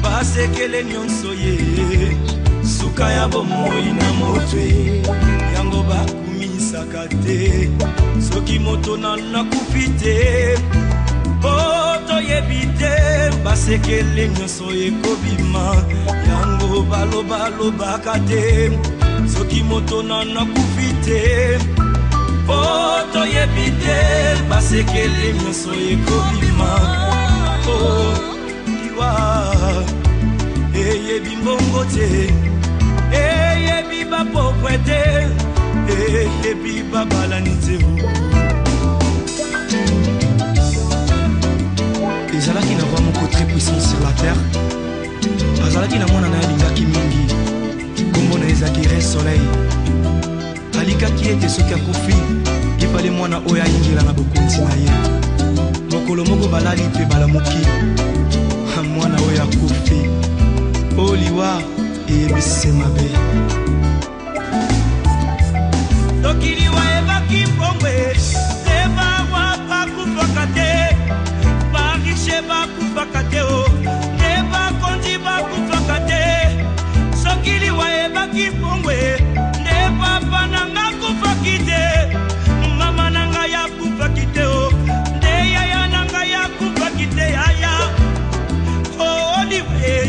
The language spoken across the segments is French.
basekele nyonso ye suka ya bomoi na motwe yango bakumisaka te soki moto nakufi te po toyebi te basekele nyonso ekobima yango balobaka te soki moto nakufi te po toyebi te basekele nyonso ekobima eyebi mbongo te eyebi bapokwe te eyebi babalani te ezalaki na moko très puissant sur la terre azalaki na mwana na ye alingaki mingi kombo na ezalaki Re Soleil alikaki ete soki akufi epale mwana oyo ayingela na bokonzi na ye mokolo moko balali mpe balamuki mwana oyo akufi oliwa eyebisi mabe soki liwa ebaki mbongwe te bawa bakufaka te barishe bakufaka te te bakonzi bakufaka te soki liwa ebaki mbongwe te papa nanga kufaki te mama nanga yakufaki te te yaya nanga yakufaki te yaya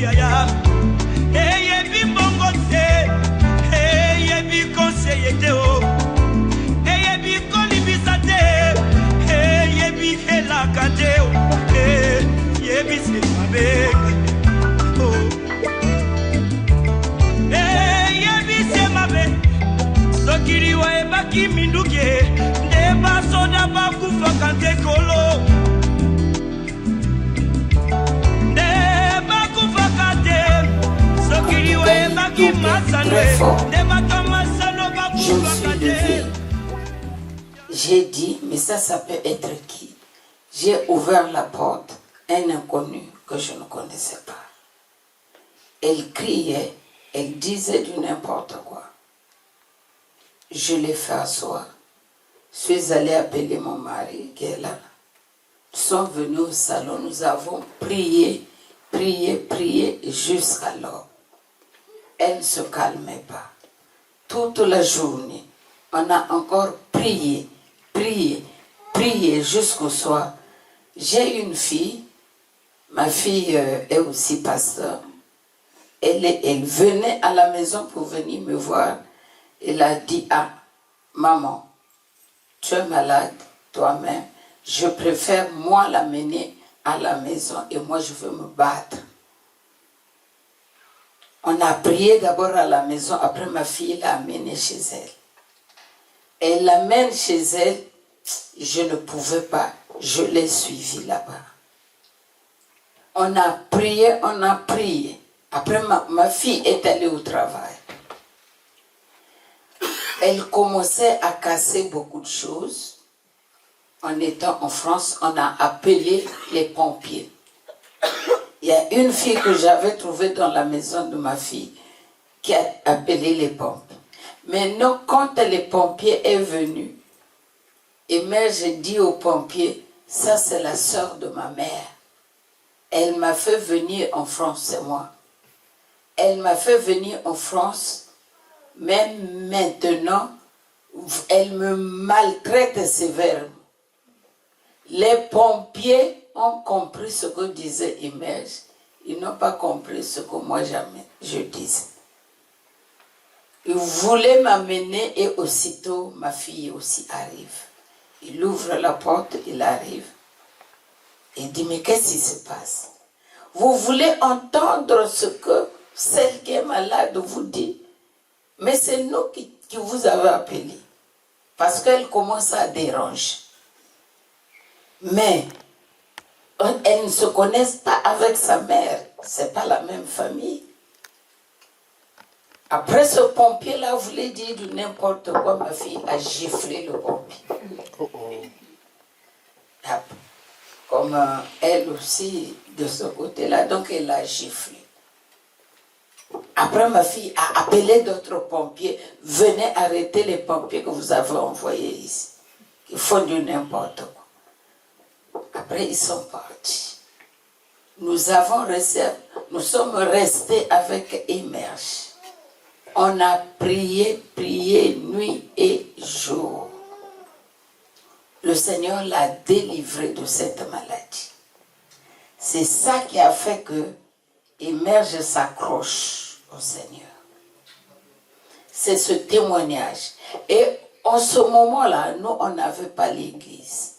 yaya eyebi mbongo te eyebi konseye te eyebi kolibisa te eyebi helaka te eyebi semabe eyebi semabe soki liwa ebaki minduki nde basoda bakufaka te kolo Je me suis levée. J'ai dit, mais ça peut être qui? J'ai ouvert la porte, un inconnu que je ne connaissais pas. Elle criait, elle disait du n'importe quoi. Je l'ai fait asseoir. Je suis allée appeler mon mari qui est là. Nous sommes venus au salon, nous avons prié jusqu'alors. Elle ne se calmait pas. Toute la journée, on a encore prié jusqu'au soir. J'ai une fille, ma fille est aussi pasteur. Elle venait à la maison pour venir me voir. Elle a dit, ah, maman, tu es malade toi-même. Je préfère moi l'amener à la maison et moi je veux me battre. On a prié d'abord à la maison, après ma fille l'a amenée chez elle. Elle l'amène chez elle, je ne pouvais pas, je l'ai suivie là-bas. On a prié. Après ma fille est allée au travail. Elle commençait à casser beaucoup de choses. En étant en France, on a appelé les pompiers. Il y a une fille que j'avais trouvée dans la maison de ma fille qui a appelé les pompiers. Maintenant, quand les pompiers sont venus, et mère, j'ai dit aux pompiers, ça c'est la sœur de ma mère. Elle m'a fait venir en France, c'est moi. Elle m'a fait venir en France, même maintenant, elle me maltraite sévèrement. Les pompiers ont compris ce que disait Image. Ils n'ont pas compris ce que moi je disais. Ils voulaient m'amener et aussitôt ma fille aussi arrive. Il ouvre la porte, il arrive. Il dit, mais qu'est-ce qui se passe? Vous voulez entendre ce que celle qui est malade vous dit? Mais c'est nous qui vous avons appelé. Parce qu'elle commence à déranger. Mais elles ne se connaissent pas avec sa mère. C'est pas la même famille. Après ce pompier-là voulait dire du n'importe quoi, ma fille a giflé le pompier. Comme elle aussi de ce côté-là, donc elle a giflé. Après ma fille a appelé d'autres pompiers, venez arrêter les pompiers que vous avez envoyés ici. Ils font du n'importe quoi. Après ils sont partis. nous sommes restés avec Émerge. On a prié nuit et jour. Le Seigneur l'a délivré de cette maladie. C'est ça qui a fait que Émerge s'accroche au Seigneur. C'est ce témoignage. Et en ce moment-là, nous, on n'avait pas l'église.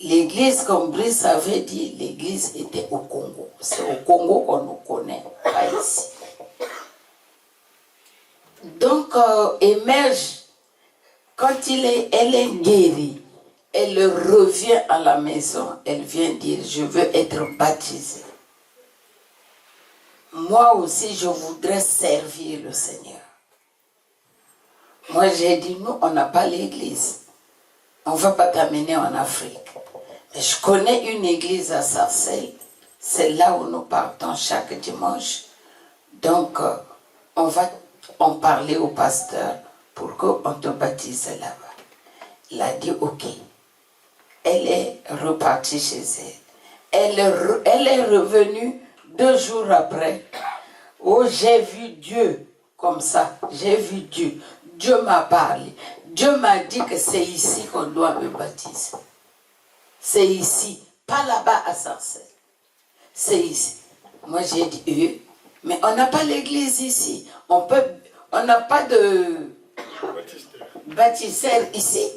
L'église, comme Brice avait dit, l'église était au Congo. C'est au Congo qu'on nous connaît, pas ici. Donc, Émerge, quand elle est guérie, elle revient à la maison, elle vient dire, je veux être baptisée. Moi aussi, je voudrais servir le Seigneur. Moi, j'ai dit, nous, on n'a pas l'église. On ne va pas t'amener en Afrique. Mais je connais une église à Sarcelles. C'est là où nous partons chaque dimanche. Donc, on va en parler au pasteur pour qu'on te baptise là-bas. Il a dit, ok. Elle est repartie chez elle. Elle est revenue 2 jours après. Oh, j'ai vu Dieu comme ça. J'ai vu Dieu. Dieu m'a parlé. Dieu m'a dit que c'est ici qu'on doit me baptiser. C'est ici. Pas là-bas à Sarcelles. C'est ici. Moi, j'ai dit, mais on n'a pas l'église ici. On n'a pas de baptistère ici.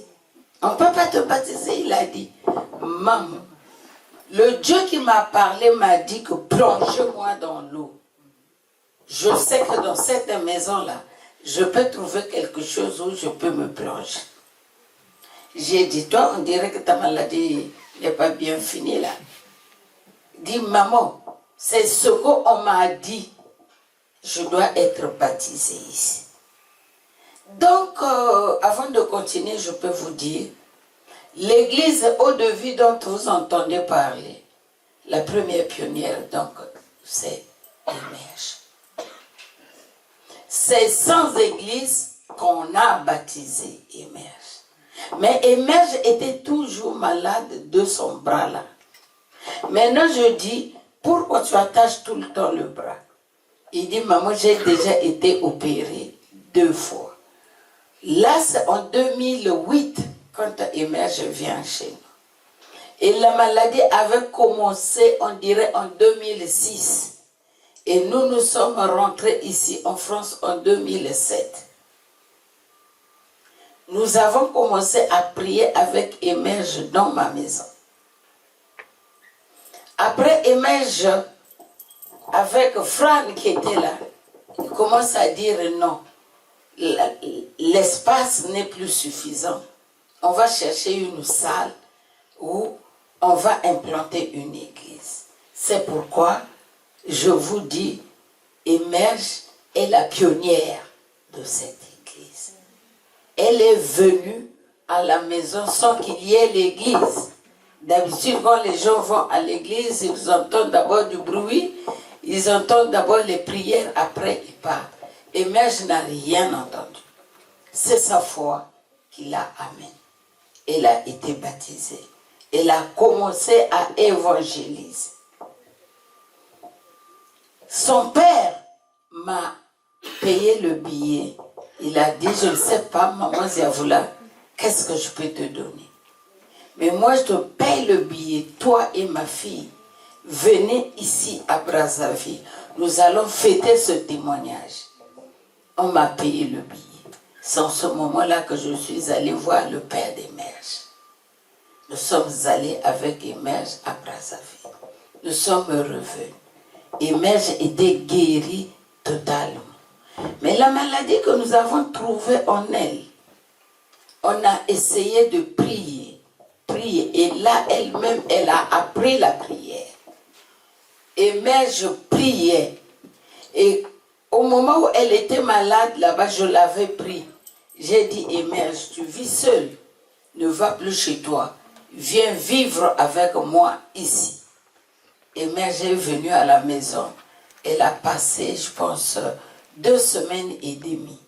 On ne peut pas te baptiser, il a dit. Maman, le Dieu qui m'a parlé m'a dit que plonge-moi dans l'eau. Je sais que dans cette maison-là, je peux trouver quelque chose où je peux me plonger. J'ai dit, toi, on dirait que ta maladie n'est pas bien finie là. Dis, maman, c'est ce qu'on m'a dit. Je dois être baptisée ici. Donc, avant de continuer, je peux vous dire, l'église Eau-de-Vie dont vous entendez parler, la première pionnière, donc, c'est Émerge. C'est sans église qu'on a baptisé Émerge. Mais Émerge était toujours malade de son bras là. Maintenant, je dis, pourquoi tu attaches tout le temps le bras? Il dit, maman, j'ai déjà été opérée 2 fois. Là, c'est en 2008, quand Émerge vient chez nous. Et la maladie avait commencé, on dirait, en 2006. Et nous sommes rentrés ici en France en 2007. Nous avons commencé à prier avec Émerge dans ma maison. Après Émerge, avec Fran qui était là, il commence à dire non, l'espace n'est plus suffisant. On va chercher une salle où on va implanter une église. C'est pourquoi je vous dis, Émerge est la pionnière de cette église. Elle est venue à la maison sans qu'il y ait l'église. D'habitude, quand les gens vont à l'église, ils entendent d'abord du bruit, ils entendent d'abord les prières, après ils partent. Émerge n'a rien entendu. C'est sa foi qui l'a amenée. Elle a été baptisée. Elle a commencé à évangéliser. Son père m'a payé le billet. Il a dit, je ne sais pas, maman Ziavoula, qu'est-ce que je peux te donner? Mais moi, je te paye le billet, toi et ma fille. Venez ici à Brazzaville. Nous allons fêter ce témoignage. On m'a payé le billet. C'est en ce moment-là que je suis allée voir le père d'Émerge. Nous sommes allés avec Émerge à Brazzaville. Nous sommes revenus. Émerge était guérie totalement. Mais la maladie que nous avons trouvée en elle, on a essayé de prier. Et là, elle-même, elle a appris la prière. Émerge priait. Et au moment où elle était malade, là-bas, je l'avais pris. J'ai dit, Émerge, tu vis seule. Ne va plus chez toi. Viens vivre avec moi ici. Émerge est venue à la maison. Elle a passé, je pense, 2 semaines et demie.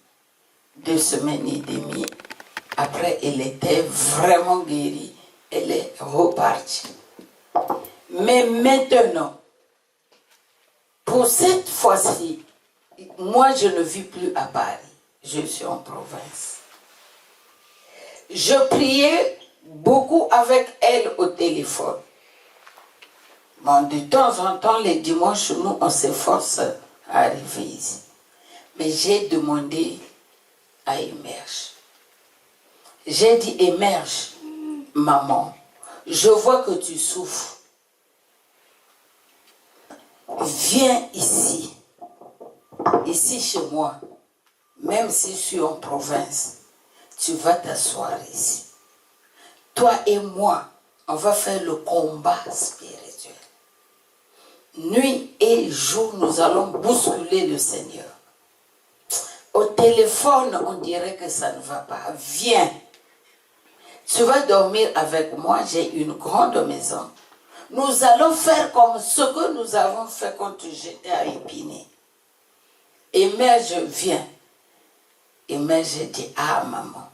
2 semaines et demie. Après, elle était vraiment guérie. Elle est repartie. Mais maintenant, Pour cette fois-ci, moi je ne vis plus à Paris, je suis en province. Je priais beaucoup avec elle au téléphone. Bon, de temps en temps, les dimanches, nous, on s'efforce à arriver ici. Mais j'ai demandé à émerger. J'ai dit, émerge, maman, je vois que tu souffres. Viens ici, ici chez moi, même si je suis en province, tu vas t'asseoir ici. Toi et moi, on va faire le combat spirituel. Nuit et jour, nous allons bousculer le Seigneur. Au téléphone, on dirait que ça ne va pas. Viens. Tu vas dormir avec moi, j'ai une grande maison. Nous allons faire comme ce que nous avons fait quand j'étais à Épinay. Et mère, je viens. Et mère, je dis, ah maman,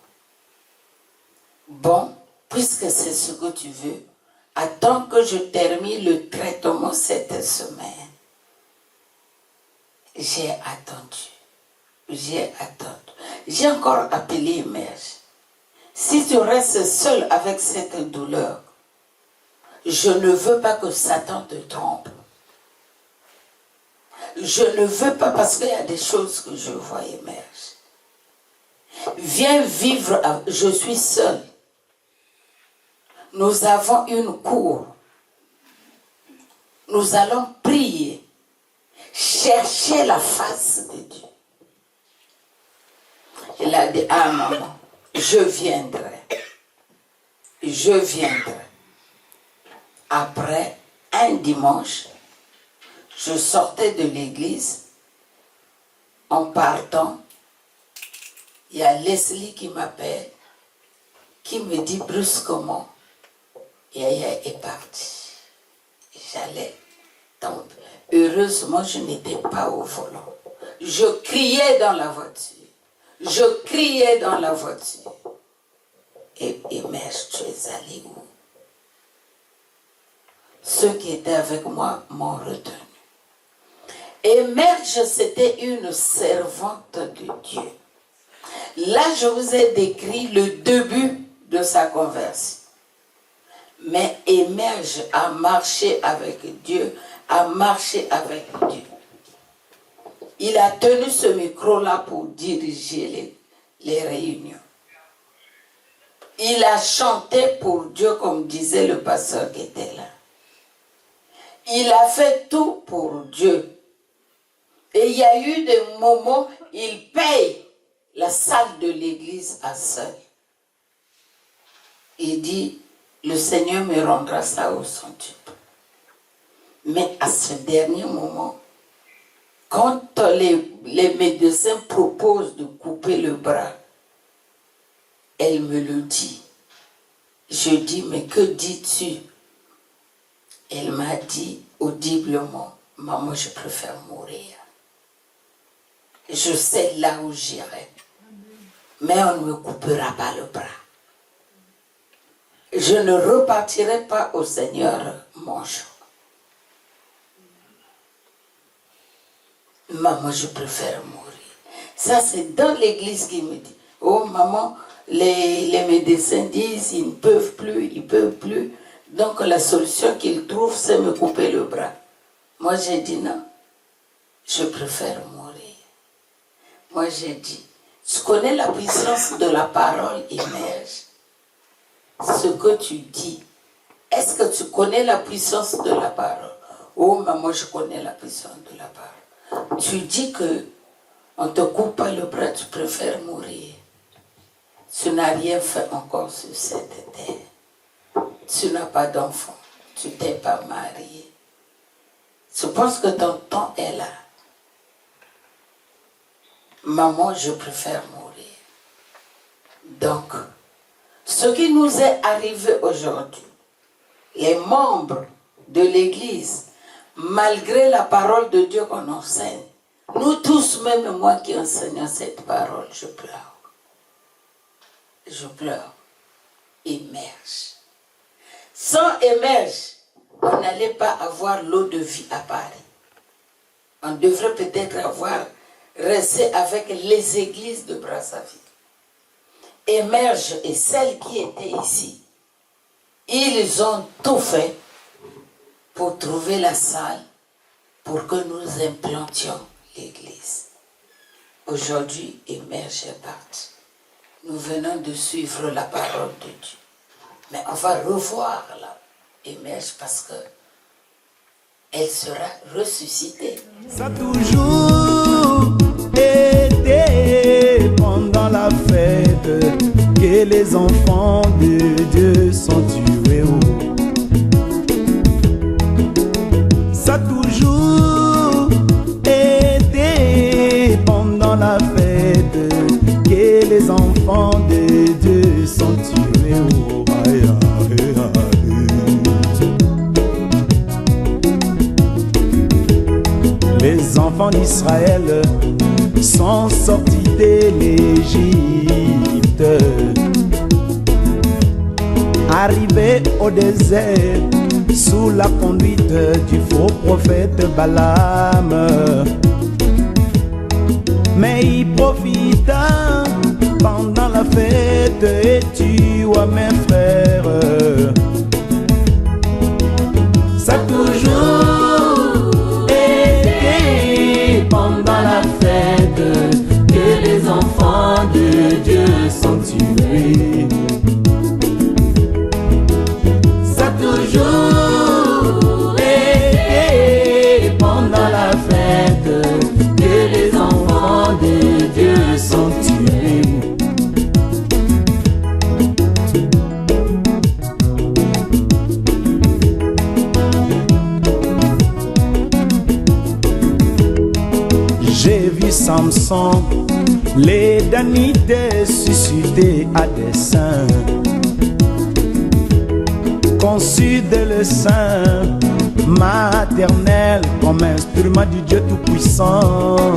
bon, puisque c'est ce que tu veux, attends que je termine le traitement cette semaine. J'ai attendu. J'ai encore appelé mère. Si tu restes seul avec cette douleur, je ne veux pas que Satan te trompe. Je ne veux pas parce qu'il y a des choses que je vois émerger. Viens vivre, je suis seule. Nous avons une cour. Nous allons prier, chercher la face de Dieu. Il a dit, ah maman, je viendrai. Je viendrai. Après un dimanche, je sortais de l'église. En partant, il y a Leslie qui m'appelle, qui me dit brusquement, Yaya est partie. J'allais tomber. Heureusement, je n'étais pas au volant. Je criais dans la voiture. Je criais dans la voiture. Et mère, tu es allé où? Ceux qui étaient avec moi m'ont retenu. Et Merge, c'était une servante de Dieu. Là, je vous ai décrit le début de sa conversion. Mais Émerge a marché avec Dieu, a marché avec Dieu. Il a tenu ce micro-là pour diriger les réunions. Il a chanté pour Dieu, comme disait le pasteur qui était là. Il a fait tout pour Dieu. Et il y a eu des moments, il paye la salle de l'église à seul. Il dit, le Seigneur me rendra ça au centuple. Mais à ce dernier moment, quand les médecins proposent de couper le bras, elle me le dit. Je dis, mais que dis-tu? Elle m'a dit audiblement, maman, je préfère mourir. Je sais là où j'irai. Mais on ne me coupera pas le bras. Je ne repartirai pas au Seigneur mon jour. Maman, je préfère mourir. Ça, c'est dans l'église qui me dit, oh maman, les médecins disent, ils ne peuvent plus, ils ne peuvent plus. Donc la solution qu'ils trouvent, c'est me couper le bras. Moi, j'ai dit non, je préfère mourir. Moi, j'ai dit, tu connais la puissance de la parole émerge. Ce que tu dis, est-ce que tu connais la puissance de la parole? Oh, maman, je connais la puissance de la parole. Tu dis que on ne te coupe pas le bras, tu préfères mourir. Tu n'as rien fait encore sur cette terre. Tu n'as pas d'enfant. Tu t'es pas marié. Je pense que ton temps est là. Maman, je préfère mourir. Donc, ce qui nous est arrivé aujourd'hui, les membres de l'Église, malgré la parole de Dieu qu'on enseigne, nous tous, même moi qui enseigne cette parole, je pleure. Je pleure. Émerge. Sans émerge, on n'allait pas avoir l'eau de vie à Paris. On devrait peut-être avoir resté avec les églises de Brazzaville. Émerge et celles qui étaient ici, ils ont tout fait pour trouver la salle pour que nous implantions l'église. Aujourd'hui, Émerge est parti. Nous venons de suivre la parole de Dieu. Mais on va revoir là, Émerge parce que elle sera ressuscitée. Ça a toujours été pendant la fête que les enfants de Dieu sont tués. Ça a toujours été pendant la fête que les enfants de Dieu sont tués. Les enfants d'Israël sont sortis de l'Égypte, arrivés au désert sous la conduite du faux prophète Balaam. Mais il profita pendant la fête et tua mes frères. Ça a toujours été pendant la fête que les enfants de Dieu sont tués. Ça a toujours été pendant la fête que les enfants de Dieu sont tués. J'ai vu Samson, les Danites suscités à dessein, conçus dès le sein maternel comme instrument du Dieu Tout-Puissant.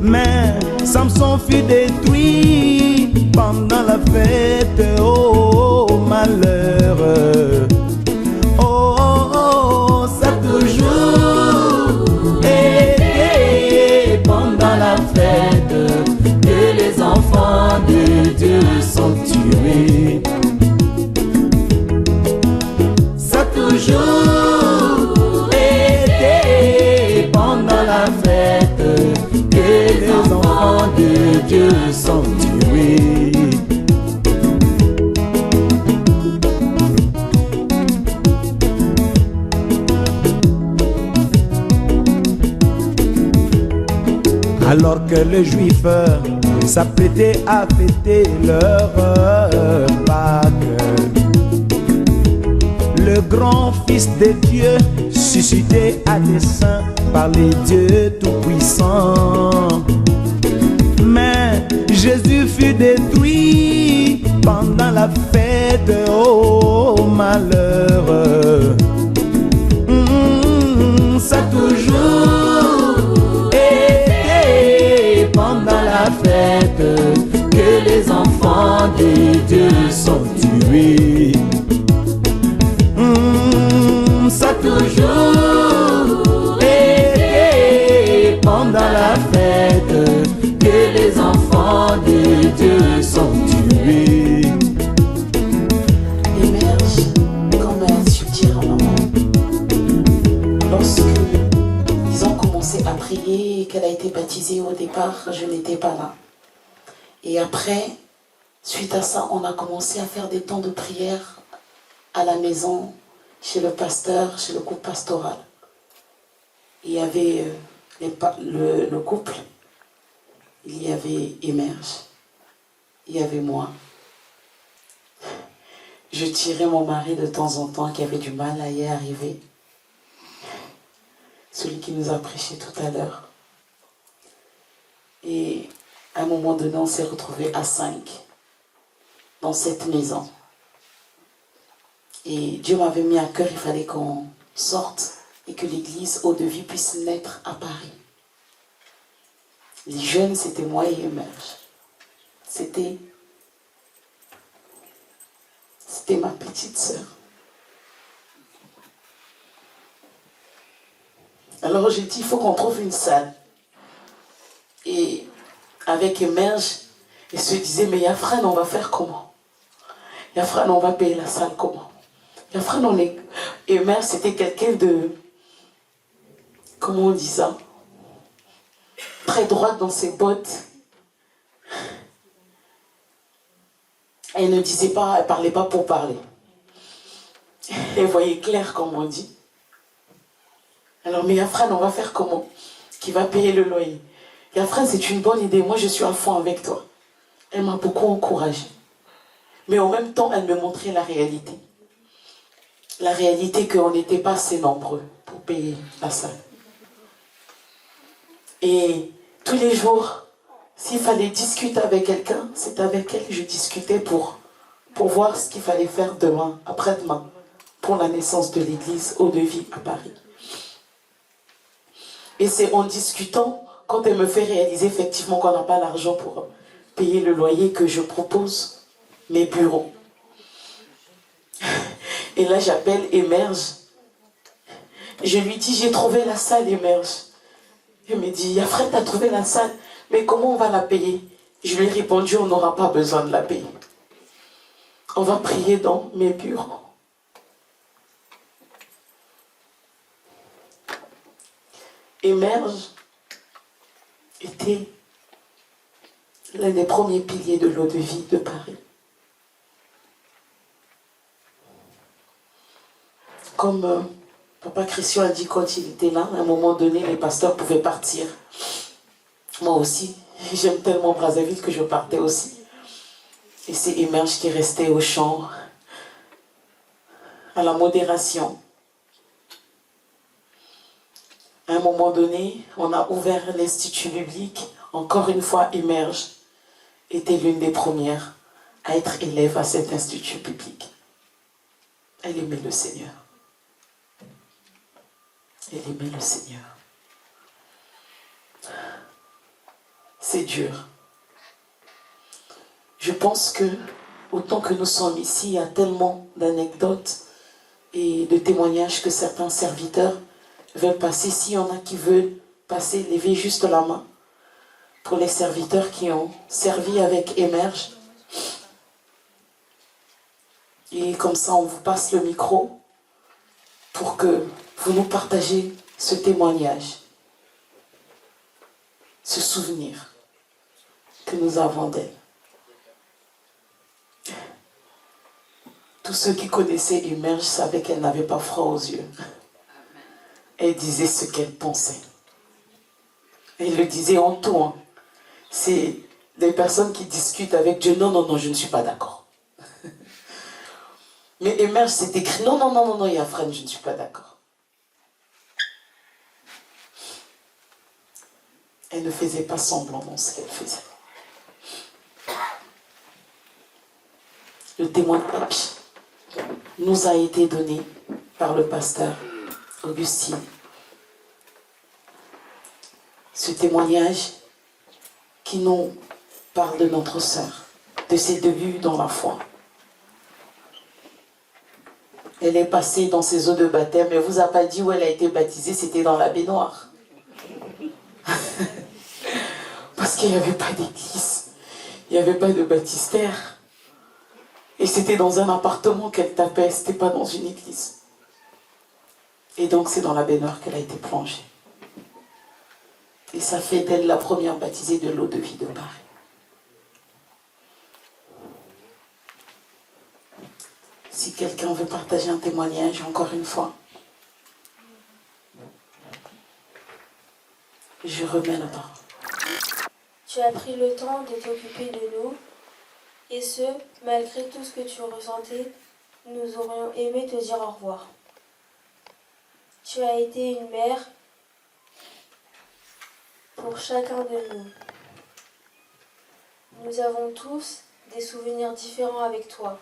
Mais Samson fut détruit pendant la fête, oh malheur. Oh, oh, oh, ça a toujours été pendant la fête que les enfants de Dieu sont tués. Ça a toujours été pendant la fête que les enfants de Dieu sont tués. Alors que les Juifs s'apprêtaient à fêter leur Pâques, le grand Fils de Dieu, suscité à dessein par les dieux tout-puissants. Mais Jésus fut détruit pendant la fête, oh malheur. Ça a toujours été pendant la fête que les enfants de Dieu sont tués. Ça a toujours été pendant la fête que les enfants de Dieu sont tués. Émerge comme un subtil moment. Lorsque ils ont commencé à prier, qu'elle a été baptisée au départ, je n'étais pas là. Et après, suite à ça, on a commencé à faire des temps de prière à la maison, chez le pasteur, chez le couple pastoral. Il y avait le couple, il y avait Émerge, il y avait moi. Je tirais mon mari de temps en temps qui avait du mal à y arriver. Celui qui nous a prêché tout à l'heure. Et à un moment donné, on s'est retrouvés à 5 dans cette maison. Et Dieu m'avait mis à cœur, il fallait qu'on sorte et que l'église Eau-de-Vie puisse naître à Paris. Les jeunes, c'était moi et Émerge. C'était ma petite sœur. Alors j'ai dit, il faut qu'on trouve une salle. Et avec Emerge, il se disait, mais Yafran, on va faire comment? Yafran, on va payer la salle comment? Yafran, on est... Emerge, c'était quelqu'un de... Comment on dit ça? Très droite dans ses bottes. Elle ne disait pas, elle ne parlait pas pour parler. Elle voyait clair, comme on dit. Alors, mais Yafran, on va faire comment? Qui va payer le loyer? Yafran, c'est une bonne idée. Moi, je suis à fond avec toi. Elle m'a beaucoup encouragée. Mais en même temps, elle me montrait la réalité. La réalité qu'on n'était pas assez nombreux pour payer la salle. Et tous les jours, s'il fallait discuter avec quelqu'un, c'est avec elle que je discutais pour voir ce qu'il fallait faire demain, après-demain, pour la naissance de l'église Eau-de-Vie à Paris. Et c'est en discutant, quand elle me fait réaliser effectivement qu'on n'a pas l'argent pour payer le loyer, que je propose mes bureaux. Et là, j'appelle Emerge. Je lui dis, j'ai trouvé la salle, Emerge. Elle me dit, Yafran, t'as trouvé la salle, mais comment on va la payer? Je lui ai répondu, on n'aura pas besoin de la payer. On va prier dans mes bureaux. Emerge était l'un des premiers piliers de l'Eau-de-Vie de Paris. Comme Papa Christian a dit quand il était là, à un moment donné, les pasteurs pouvaient partir. Moi aussi, j'aime tellement Brazzaville que je partais aussi. Et c'est Emerge qui restait au chant, à la modération. À un moment donné, on a ouvert l'Institut biblique. Encore une fois, Emerge était l'une des premières à être élève à cet Institut biblique. Elle aimait le Seigneur. Elle aimait le Seigneur. C'est dur. Je pense que, autant que nous sommes ici, il y a tellement d'anecdotes et de témoignages que certains serviteurs veulent passer. S'il y en a qui veulent passer, levez juste la main pour les serviteurs qui ont servi avec Emerge. Et comme ça, on vous passe le micro pour que vous nous partagez ce témoignage, ce souvenir que nous avons d'elle. Tous ceux qui connaissaient Emerge savaient qu'elle n'avait pas froid aux yeux. Elle disait ce qu'elle pensait. Elle le disait en tout. Hein. C'est des personnes qui discutent avec Dieu. Non, non, non, je ne suis pas d'accord. Mais Emerge, c'est écrit. Non, non, non, non, non, Yafran, je ne suis pas d'accord. Elle ne faisait pas semblant dans ce qu'elle faisait. Le témoignage nous a été donné par le pasteur Augustine. Ce témoignage qui nous parle de notre sœur, de ses débuts dans la foi. Elle est passée dans ses eaux de baptême, mais elle ne vous a pas dit où elle a été baptisée, c'était dans la baignoire. Parce qu'il n'y avait pas d'église, il n'y avait pas de baptistère. Et c'était dans un appartement qu'elle tapait, c'était pas dans une église. Et donc c'est dans la baignoire qu'elle a été plongée. Et ça fait d'elle la première baptisée de l'Eau-de-Vie de Paris. Si quelqu'un veut partager un témoignage, encore une fois, je remets la parole. Tu as pris le temps de t'occuper de nous, et ce, malgré tout ce que tu ressentais, nous aurions aimé te dire au revoir. Tu as été une mère pour chacun de nous. Nous avons tous des souvenirs différents avec toi,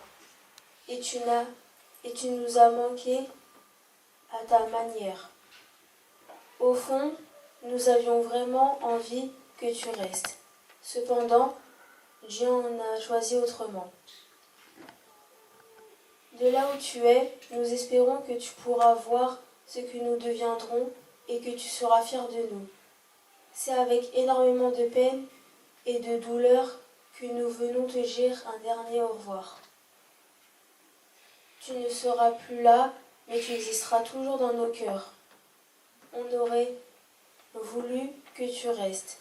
et tu nous as manqué à ta manière. Au fond, nous avions vraiment envie que tu restes. Cependant, Dieu en a choisi autrement. De là où tu es, nous espérons que tu pourras voir ce que nous deviendrons et que tu seras fier de nous. C'est avec énormément de peine et de douleur que nous venons te dire un dernier au revoir. Tu ne seras plus là, mais tu existeras toujours dans nos cœurs. On aurait voulu que tu restes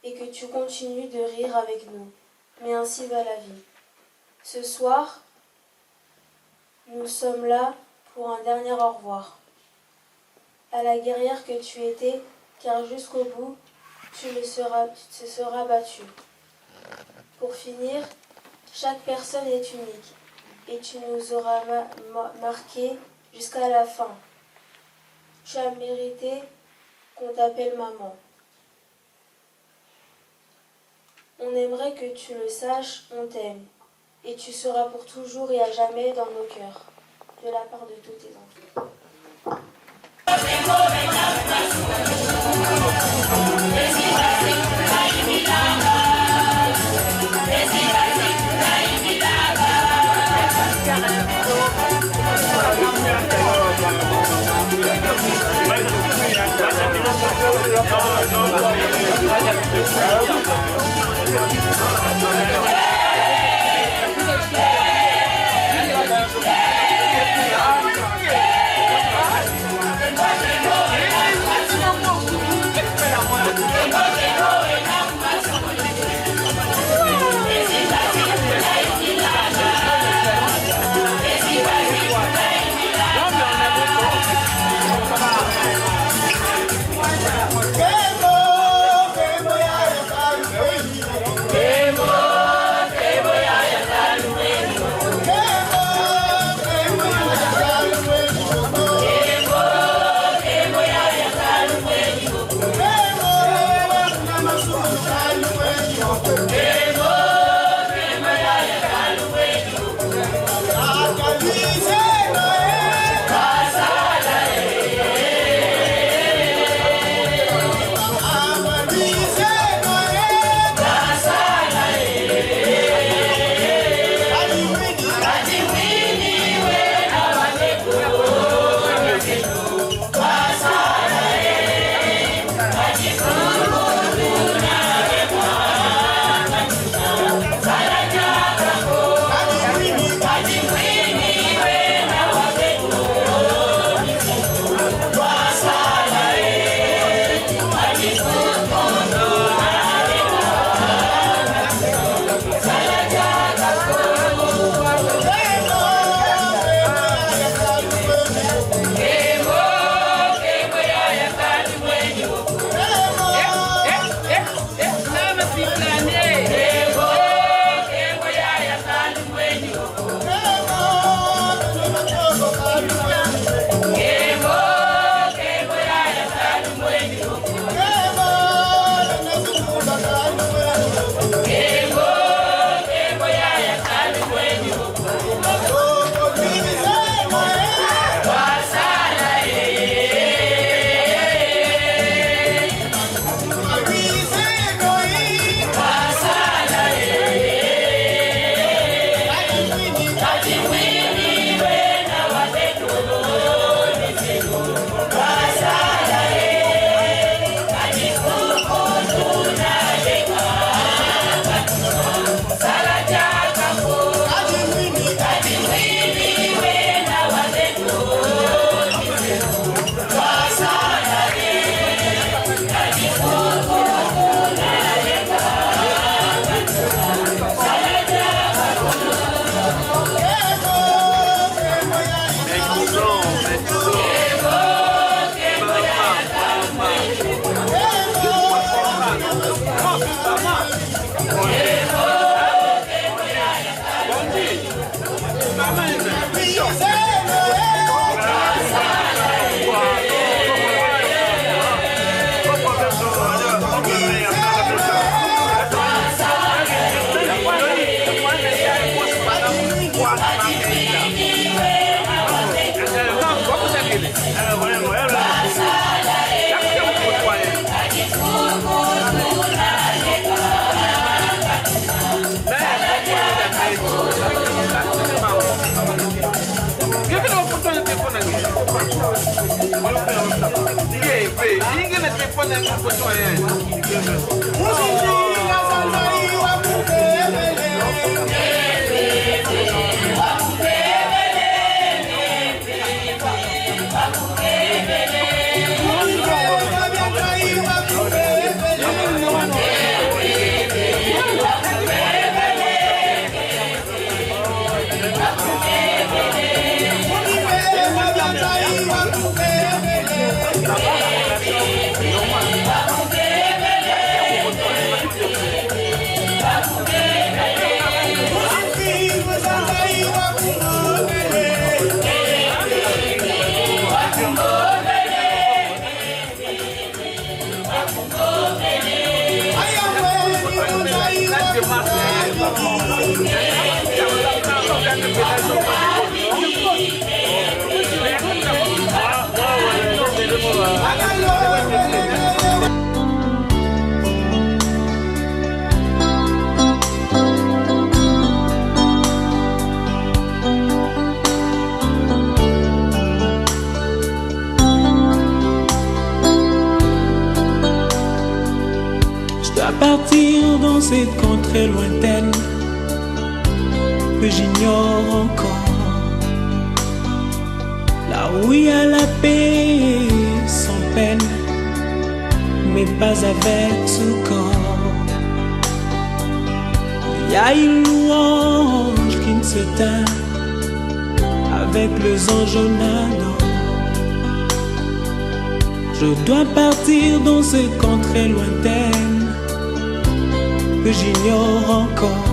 et que tu continues de rire avec nous, mais ainsi va la vie. Ce soir, nous sommes là pour un dernier au revoir. À la guerrière que tu étais, car jusqu'au bout, tu te seras battue. Pour finir, chaque personne est unique et tu nous auras marqué jusqu'à la fin. Tu as mérité qu'on t'appelle maman. On aimerait que tu le saches, on t'aime. Et tu seras pour toujours et à jamais dans nos cœurs. De la part de tous tes enfants. Partir dans cette contrée lointaine que j'ignore encore, là où il y a la paix sans peine, mais pas avec ce corps. Il y a une louange qui ne se teint avec les anges au nado. Je dois partir dans cette contrée lointaine que j'ignore encore,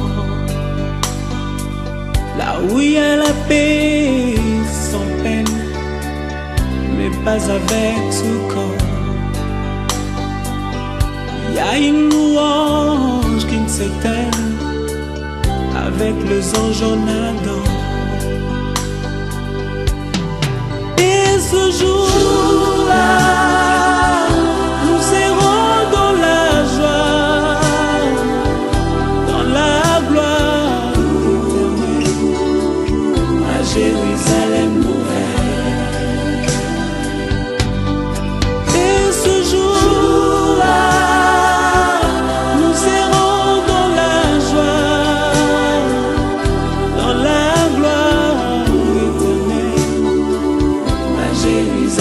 là où il y a la paix sans peine, mais pas avec ce corps. Il y a une louange qui ne s'éteint avec les anges en adore. Et ce jour-là, nous serons dans la joie, Jérusalem nouvelle. Et ce jour-là, nous serons dans la joie, dans la gloire éternelle, à Jérusalem.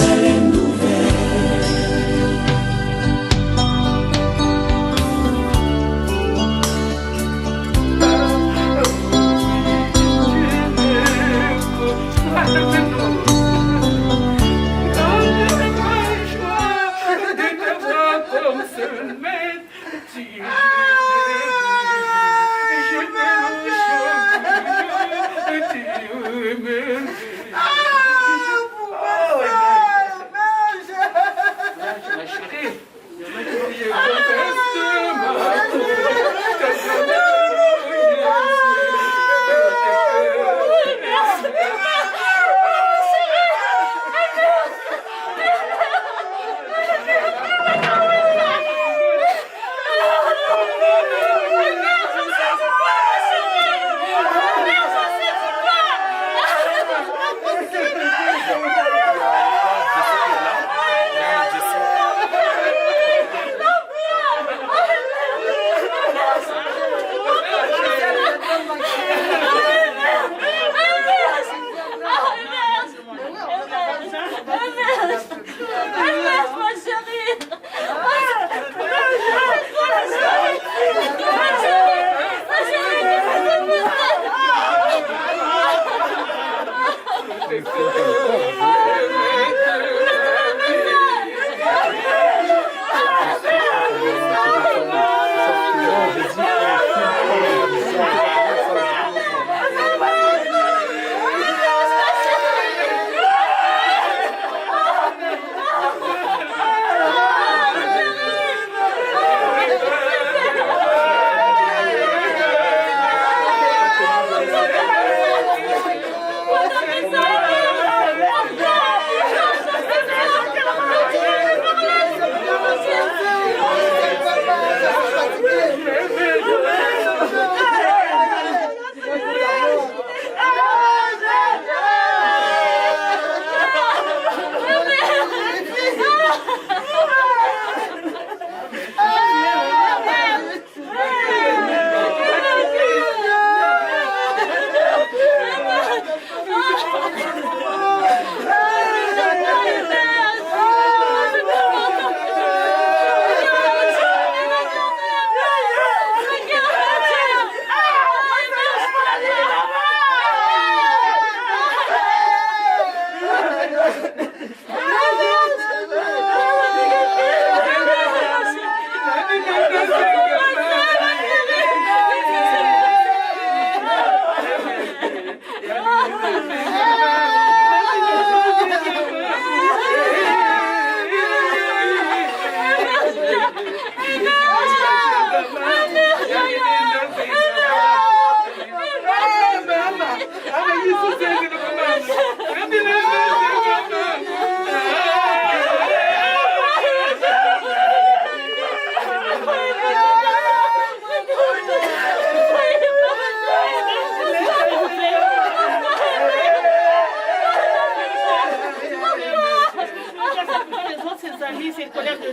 autres, ses amis, ses collègues de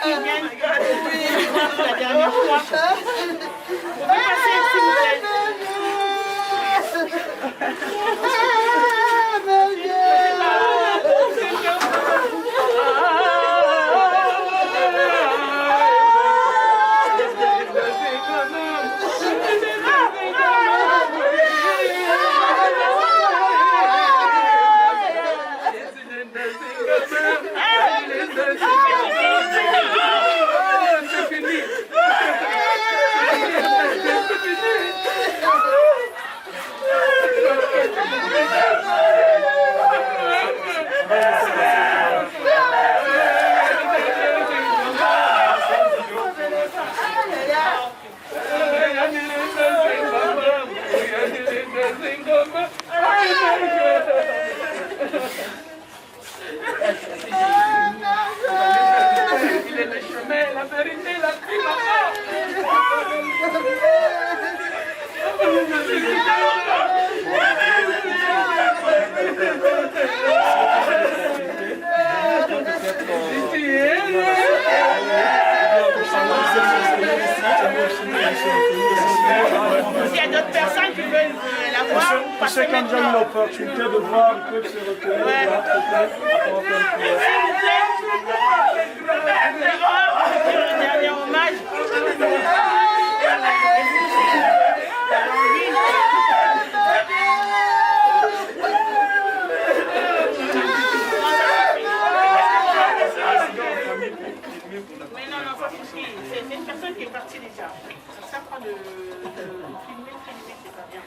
qui viennent pour la dernière fois. Vous pouvez passer, s'il vous plaît. S'il y a d'autres personnes qui veulent la voir, pour ceux qui ont déjà eu l'opportunité de voir, ils peuvent se recueillir. Ouais. Le dernier hommage. Mais non, ça suffit. C'est une personne qui est partie déjà. Ça prend de filmer, c'est pas bien.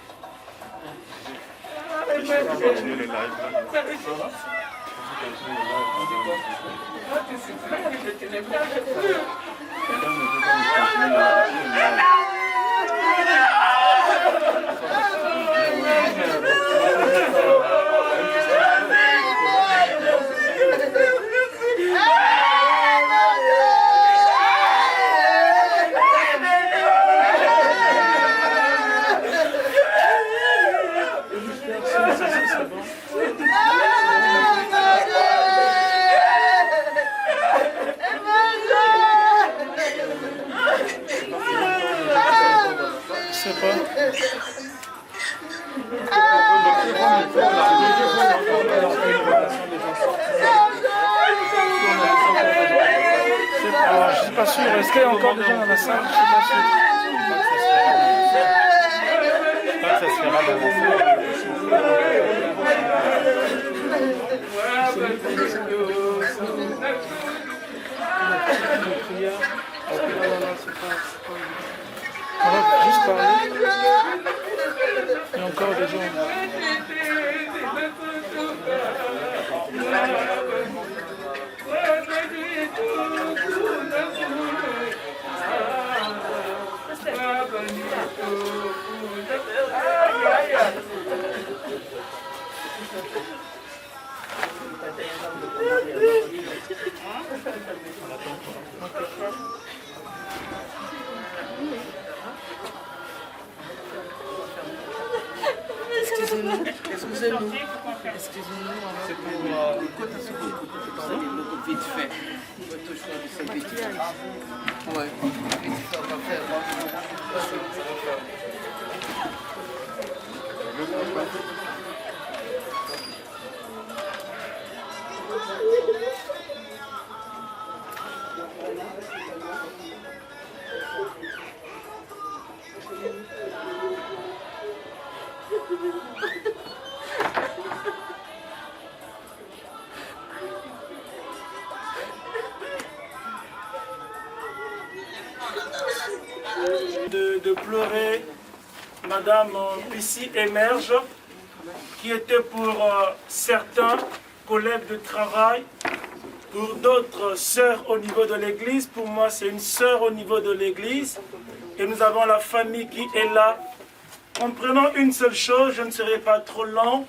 Je suis pas sûr, est-ce qu'il y a encore des gens dans la salle? Je suis pas sûr. Ça se fera dans la on va juste parler. Il y a encore des gens. Excusez-nous. C'est pour vite fait. Vite fait. Ouais. Vite fait, on va faire. De pleurer Madame Pissy Émerge, qui était pour certains collègues de travail, pour d'autres sœurs au niveau de l'église. Pour moi, c'est une sœur au niveau de l'église. Et nous avons la famille qui est là. En prenant une seule chose, je ne serai pas trop long,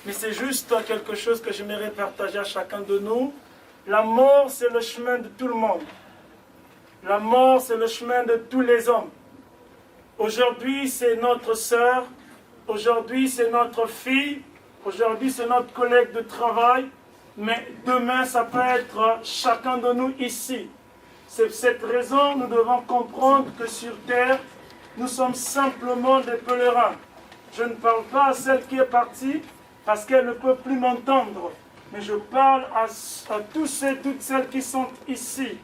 mais c'est juste quelque chose que j'aimerais partager à chacun de nous. La mort, c'est le chemin de tout le monde. La mort, c'est le chemin de tous les hommes. Aujourd'hui, c'est notre sœur. Aujourd'hui, c'est notre fille. Aujourd'hui, c'est notre collègue de travail. mais demain, ça peut être chacun de nous ici. C'est pour cette raison nous devons comprendre que sur terre, nous sommes simplement des pèlerins. Je ne parle pas à celle qui est partie parce qu'elle ne peut plus m'entendre. Mais je parle à tous ceux et toutes celles qui sont ici.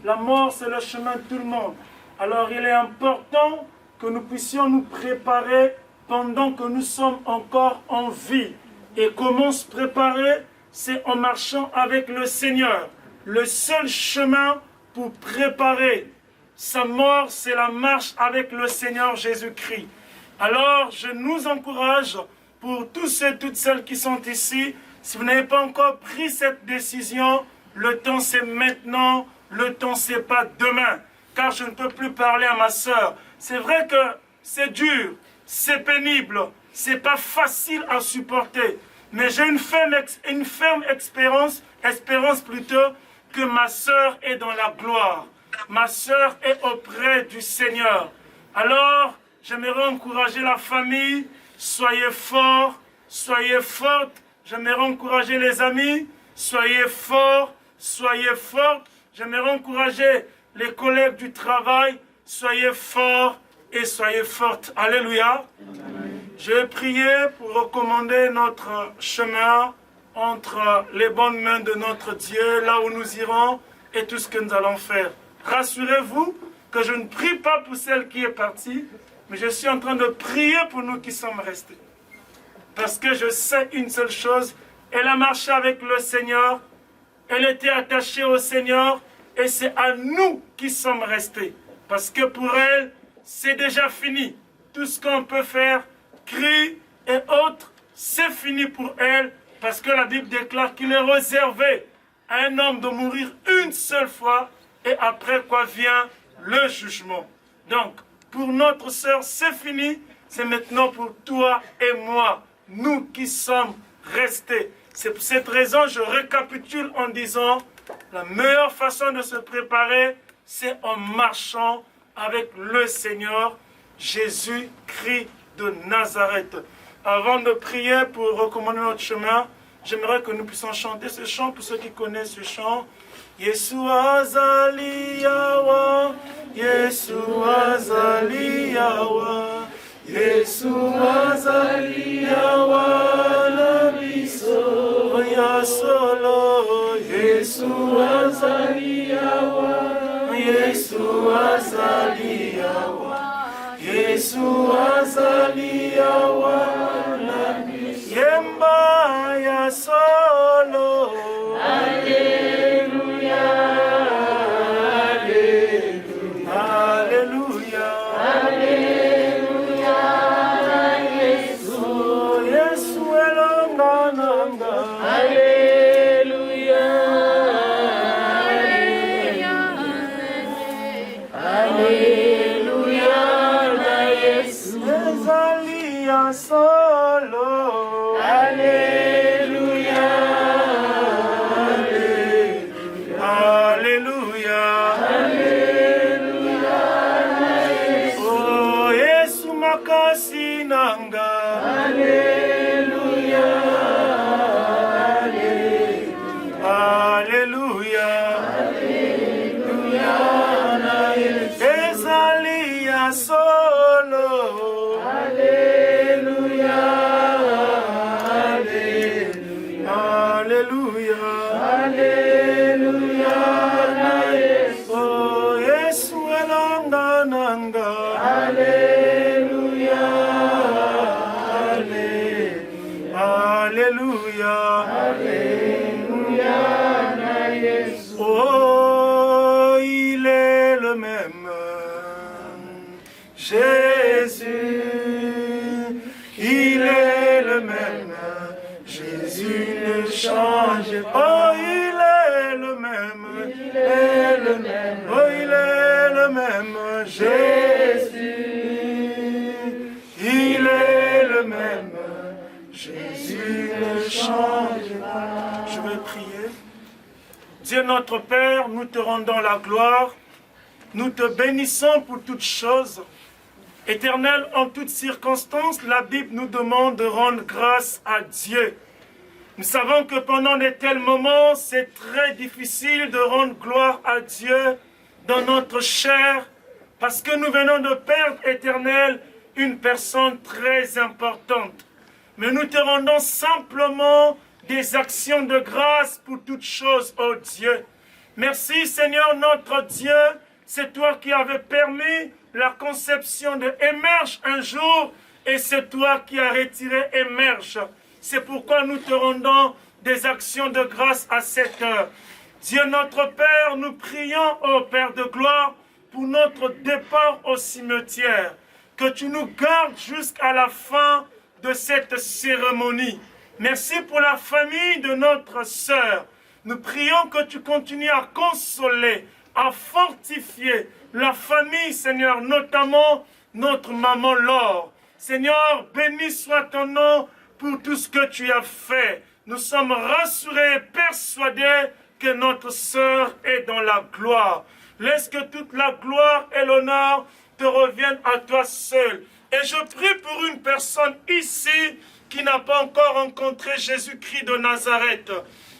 La mort, c'est le chemin de tout le monde. Alors il est important que nous puissions nous préparer pendant que nous sommes encore en vie. Et comment se préparer? C'est en marchant avec le Seigneur. Le seul chemin pour préparer sa mort, c'est la marche avec le Seigneur Jésus-Christ. Alors, je nous encourage, pour tous ceux et toutes celles qui sont ici, si vous n'avez pas encore pris cette décision, le temps c'est maintenant, le temps c'est pas demain. Car je ne peux plus parler à ma sœur. C'est vrai que c'est dur, c'est pénible, c'est pas facile à supporter. Mais j'ai une ferme espérance plutôt, que ma sœur est dans la gloire. Ma sœur est auprès du Seigneur. Alors, j'aimerais encourager la famille, soyez forts, soyez fortes. J'aimerais encourager les amis, soyez forts, soyez fortes. J'aimerais encourager les collègues du travail, soyez forts et soyez fortes. Alléluia. Je vais prier pour recommander notre chemin entre les bonnes mains de notre Dieu, là où nous irons et tout ce que nous allons faire. Rassurez-vous que je ne prie pas pour celle qui est partie, mais je suis en train de prier pour nous qui sommes restés. Parce que je sais une seule chose, elle a marché avec le Seigneur, elle était attachée au Seigneur, et c'est à nous qui sommes restés. Parce que pour elle, c'est déjà fini. Tout ce qu'on peut faire, cris et autres, c'est fini pour elle, parce que la Bible déclare qu'il est réservé à un homme de mourir une seule fois, et après quoi vient le jugement. Donc, pour notre sœur, c'est fini, c'est maintenant pour toi et moi, nous qui sommes restés. C'est pour cette raison, je récapitule en disant, la meilleure façon de se préparer, c'est en marchant avec le Seigneur Jésus-Christ de Nazareth. Avant de prier pour recommander notre chemin, j'aimerais que nous puissions chanter ce chant, pour ceux qui connaissent ce chant. Yeshua azali yawa, Yeshua azali yawa, Yeshua azali yawa, la biso ya solo, Yeshua azali yawa, Yeshua azali yawa, Yeshua azali yawa, la biso yemba ya solo. Solo, Alléluia, Alléluia, Alléluia, oh Yesu makasi nanga, Alléluia, Alléluia, Alléluia, Ezalia solo, Alléluia, Alléluia, Alléluia, oh Yesu elanga nanga, Alléluia, Alléluia, Alléluia, oh il est le même, Jésus, il est le même. Jésus ne change pas, oh, il est le même, il est le même, oh, il est le même, Jésus, il est le même, Jésus ne change pas. Je vais prier. Dieu notre Père, nous te rendons la gloire, nous te bénissons pour toutes choses. Éternel, en toutes circonstances, la Bible nous demande de rendre grâce à Dieu. Nous savons que pendant de tels moments, c'est très difficile de rendre gloire à Dieu dans notre chair, parce que nous venons de perdre éternel une personne très importante. Mais nous te rendons simplement des actions de grâce pour toutes choses, ô Dieu. Merci Seigneur notre Dieu, c'est toi qui avais permis la conception de Émerge un jour, et c'est toi qui as retiré Émerge. C'est pourquoi nous te rendons des actions de grâce à cette heure. Dieu notre Père, nous prions, ô Père de gloire, pour notre départ au cimetière, que tu nous gardes jusqu'à la fin de cette cérémonie. Merci pour la famille de notre sœur. Nous prions que tu continues à consoler, à fortifier la famille, Seigneur, notamment notre maman Laure. Seigneur, béni soit ton nom pour tout ce que tu as fait. Nous sommes rassurés et persuadés que notre sœur est dans la gloire. Laisse que toute la gloire et l'honneur te reviennent à toi seul. Et je prie pour une personne ici qui n'a pas encore rencontré Jésus-Christ de Nazareth.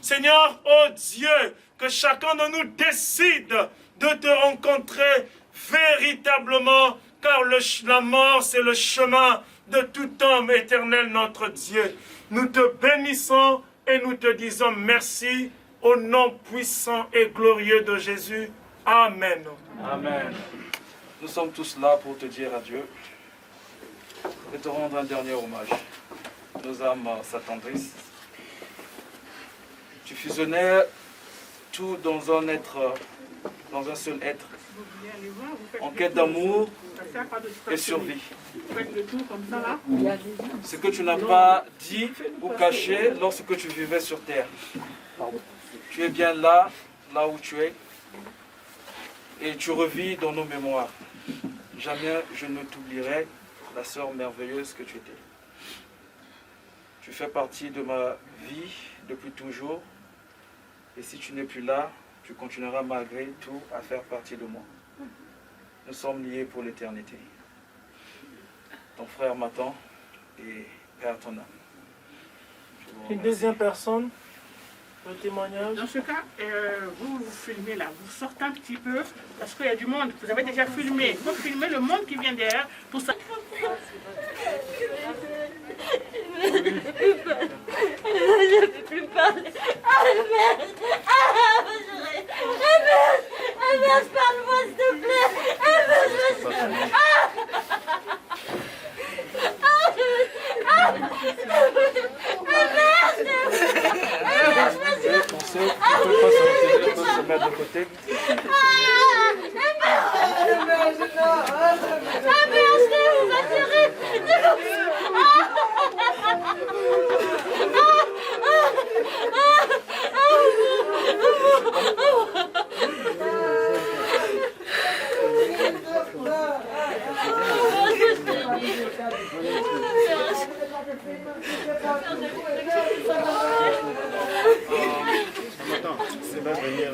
Seigneur, oh Dieu, que chacun de nous décide de te rencontrer véritablement, car la mort, c'est le chemin de tout homme éternel, notre Dieu. Nous te bénissons et nous te disons merci au nom puissant et glorieux de Jésus. Amen. Amen. Nous sommes tous là pour te dire adieu et te rendre un dernier hommage. Nos âmes s'attendrissent. Tu fusionnais tout dans un être, dans un seul être, en quête d'amour et survie. Ce que tu n'as pas dit ou caché lorsque tu vivais sur terre. Tu es bien là, là où tu es, et tu revis dans nos mémoires. Jamais je ne t'oublierai, la sœur merveilleuse que tu étais. Tu fais partie de ma vie depuis toujours, et si tu n'es plus là, tu continueras malgré tout à faire partie de moi. Nous sommes liés pour l'éternité. Ton frère m'attend et perd ton âme. Une deuxième personne, le témoignage. Dans ce cas, vous filmez là, vous sortez un petit peu, parce qu'il y a du monde, vous avez déjà filmé. Vous filmez le monde qui vient derrière, pour ça. Je ne peux plus parler. Albert, Albert, parle-moi s'il te plaît. Se mettre de côté. C'est va venir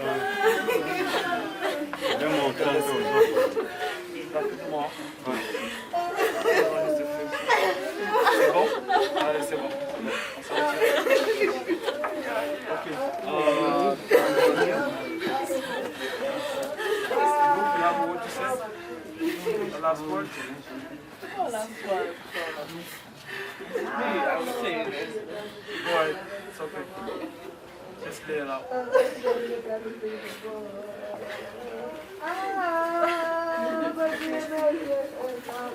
de mon temps. Rapidement. C'est bon? Allez, c'est bon. On se retire. Ok. You have what to say? The last word? Oh, last word. Me, I would say this. Go ahead. It's okay. Just lay it out.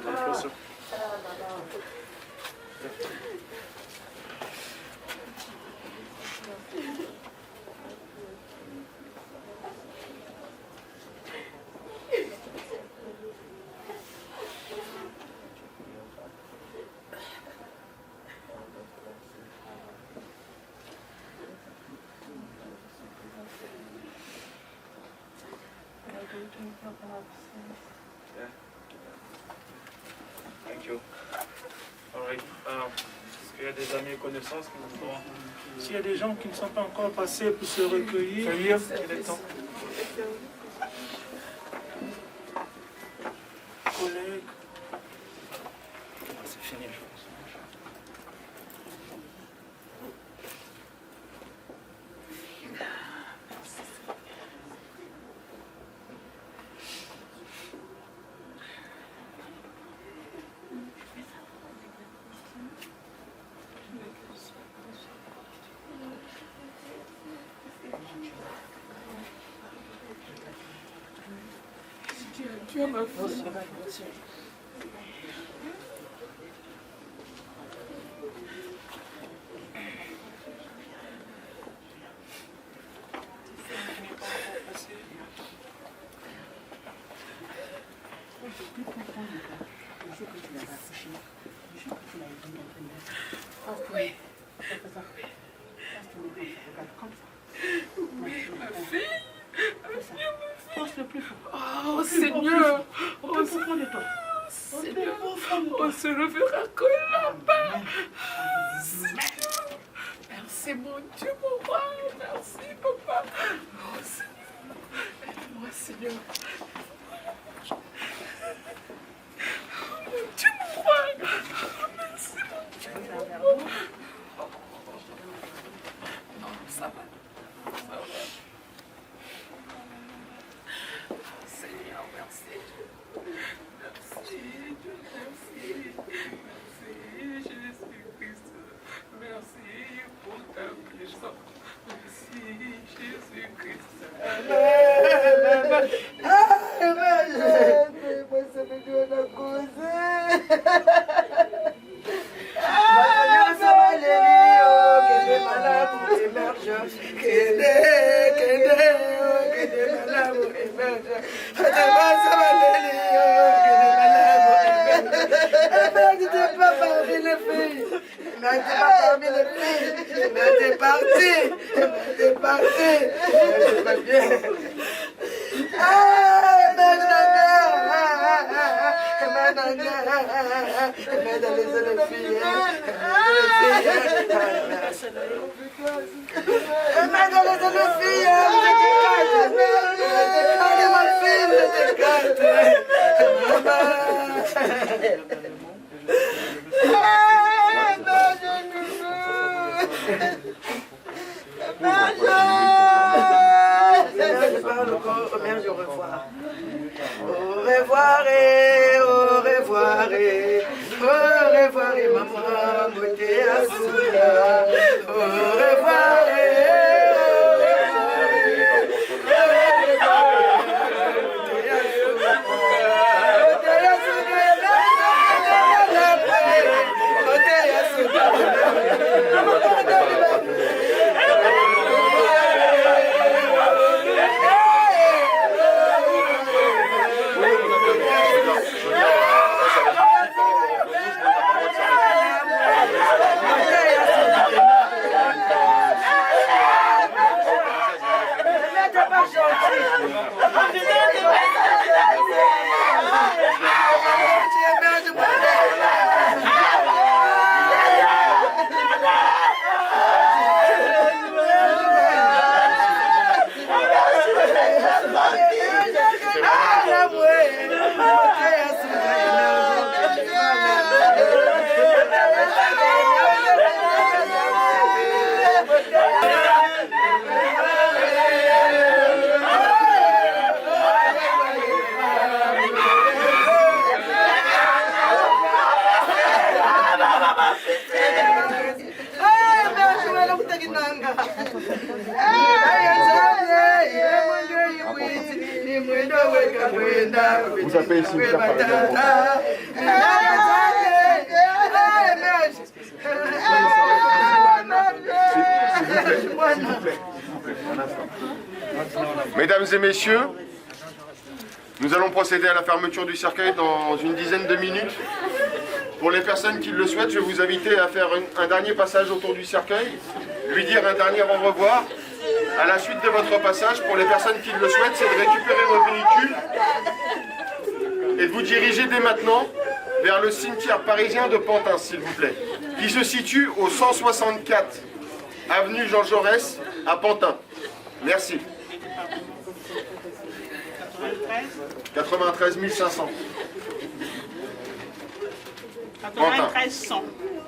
Come closer. Yeah. Thank you. All right. Est-ce qu'il y a des amis et connaissances qui vous font... S'il y a des gens qui ne sont pas encore passés pour se recueillir, il est temps. Collègues. C'est fini, je pense. Tu es ma fille. Oh Seigneur, oh Seigneur, on se reverra quand là-bas. Merci mon Dieu, mon roi, merci papa. Oh Seigneur, aide-moi Seigneur. Mon Dieu, mon roi, merci mon Dieu, mon roi. Non, ça va, ça va. Seigneur, merci. Merci, Dieu, merci. Merci, Jésus-Christ. Merci pour ta puissance. Merci, Jésus-Christ. Moi, ça me donne à causer. Vous tapez ici, vous tapez. Mesdames et messieurs, nous allons procéder à la fermeture du cercueil dans une dizaine de minutes. Pour les personnes qui le souhaitent, je vais vous inviter à faire un dernier passage autour du cercueil, lui dire un dernier au revoir. À la suite de votre passage, pour les personnes qui le souhaitent, c'est de récupérer vos véhicules et de vous diriger dès maintenant vers le cimetière parisien de Pantin, s'il vous plaît, qui se situe au 164 avenue Jean Jaurès à Pantin. Merci. 93 500. 93 100.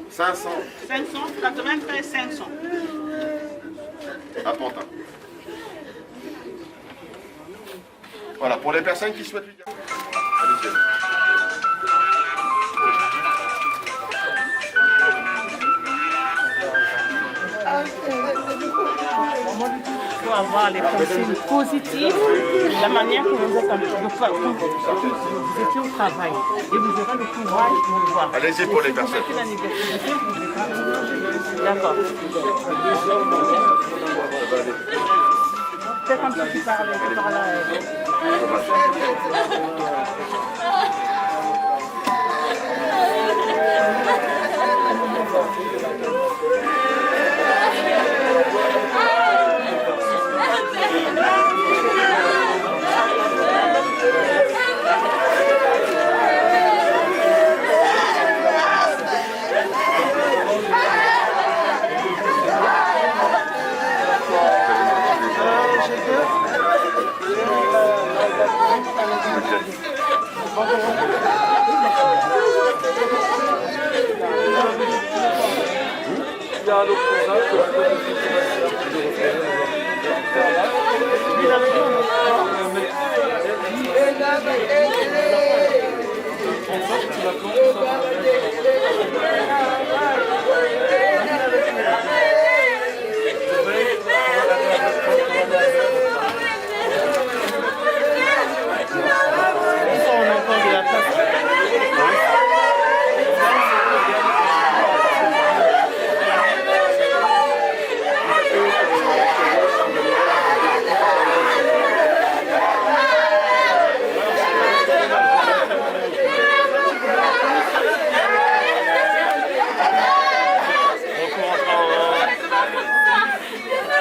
500. 500, 93 500. À Pantin. Voilà, pour les personnes qui souhaitent lui dire. Allez-y. avoir les consignes positives, la manière que vous êtes vous étiez au travail. Et vous aurez le courage de le voir. Allez-y pour les personnes. D'accord. Peut-être un petit peu par là.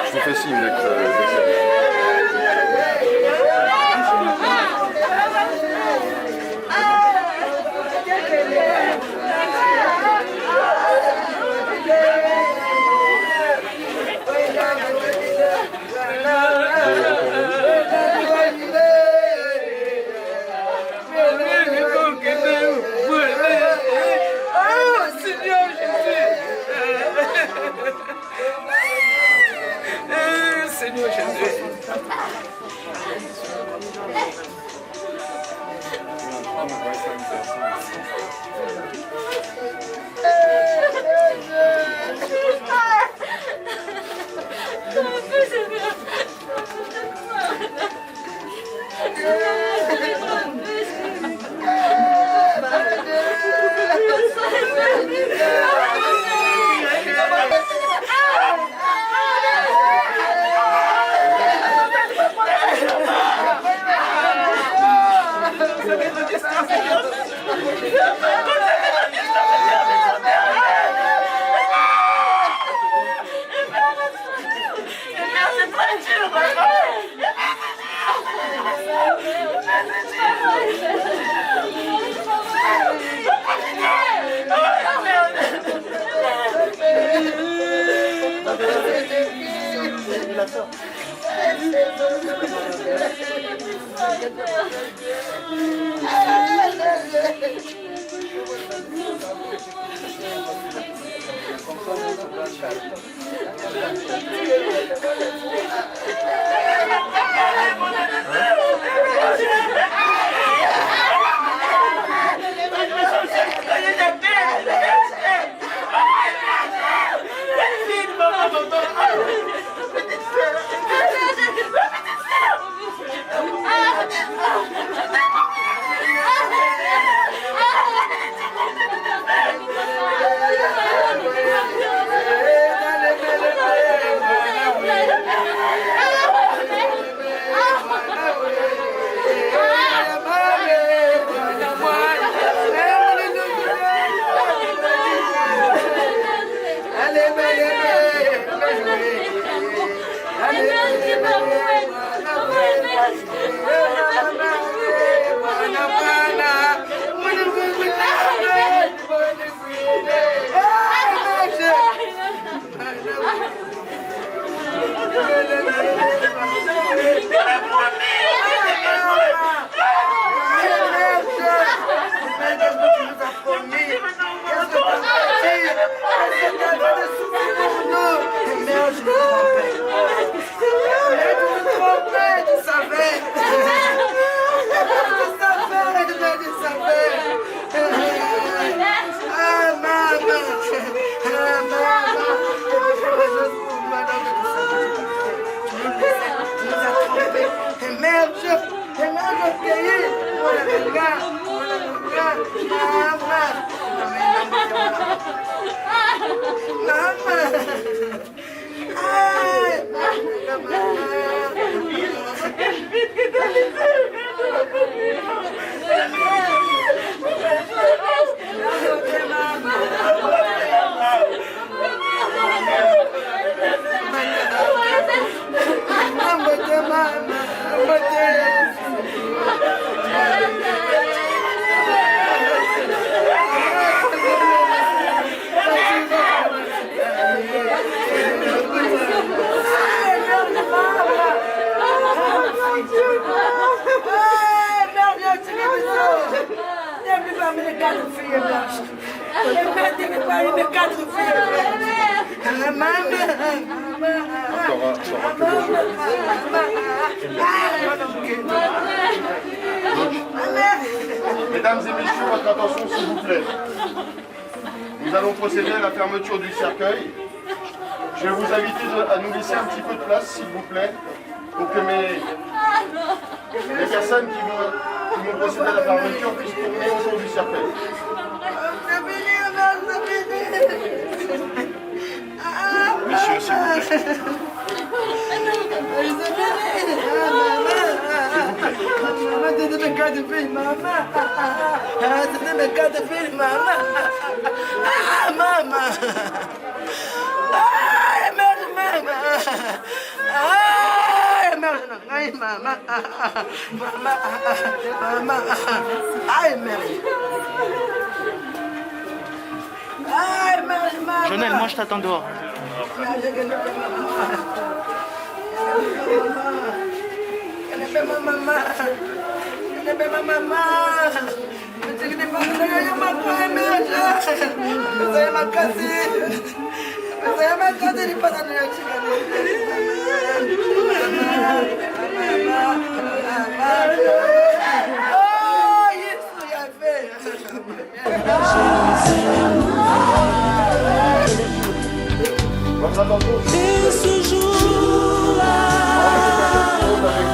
Je vous fais signe dès que Seigneur Jésus. Tu savais Mesdames et messieurs, votre attention s'il vous plaît. Nous allons procéder à la fermeture du cercueil. Je vais vous inviter à nous laisser un petit peu de place, s'il vous plaît, pour que les personnes qui vont procéder à la fermeture puissent tourner autour du cercueil. Messieurs, s'il vous plaît. Jonel, moi je t'attends dehors. Et ce jour-là,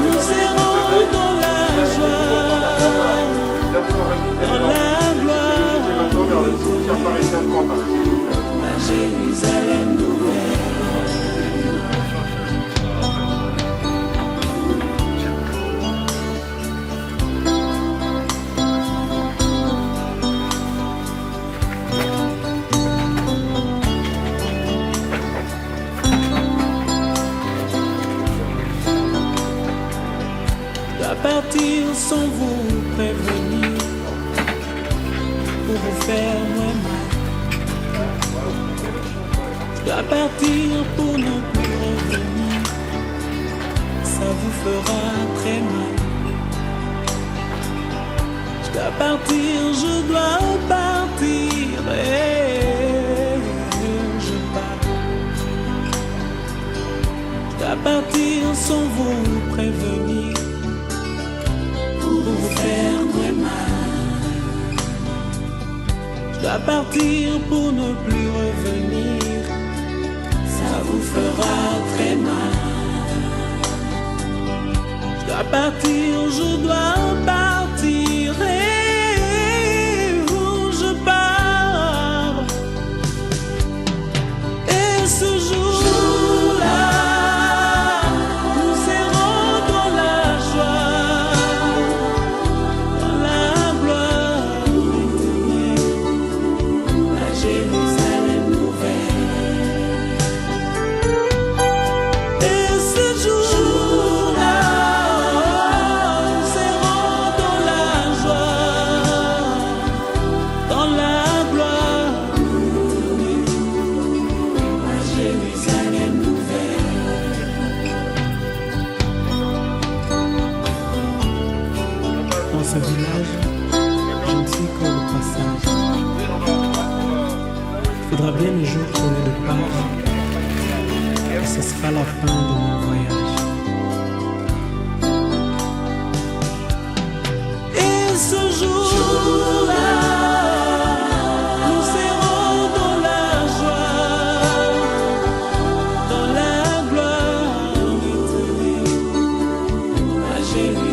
nous serons dans la joie, dans la gloire, à Jérusalem nouvelle. Partir sans vous prévenir, pour vous faire moins mal. Je dois partir pour ne plus revenir, ça vous fera très mal. Je dois partir, je dois partir, et je pars. Je dois partir sans vous prévenir, pour vous faire très mal. Je dois partir pour ne plus revenir, ça vous fera très mal. Je dois partir, je dois partir, et où je pars. Et ce jour-là, ce village, je ne suis qu'au passage. Il faudra bien un jour qu'on ait le part, et ce sera la fin de mon voyage. Et ce jour-là, nous serons dans la joie, dans la gloire éternelle, à Jérusalem.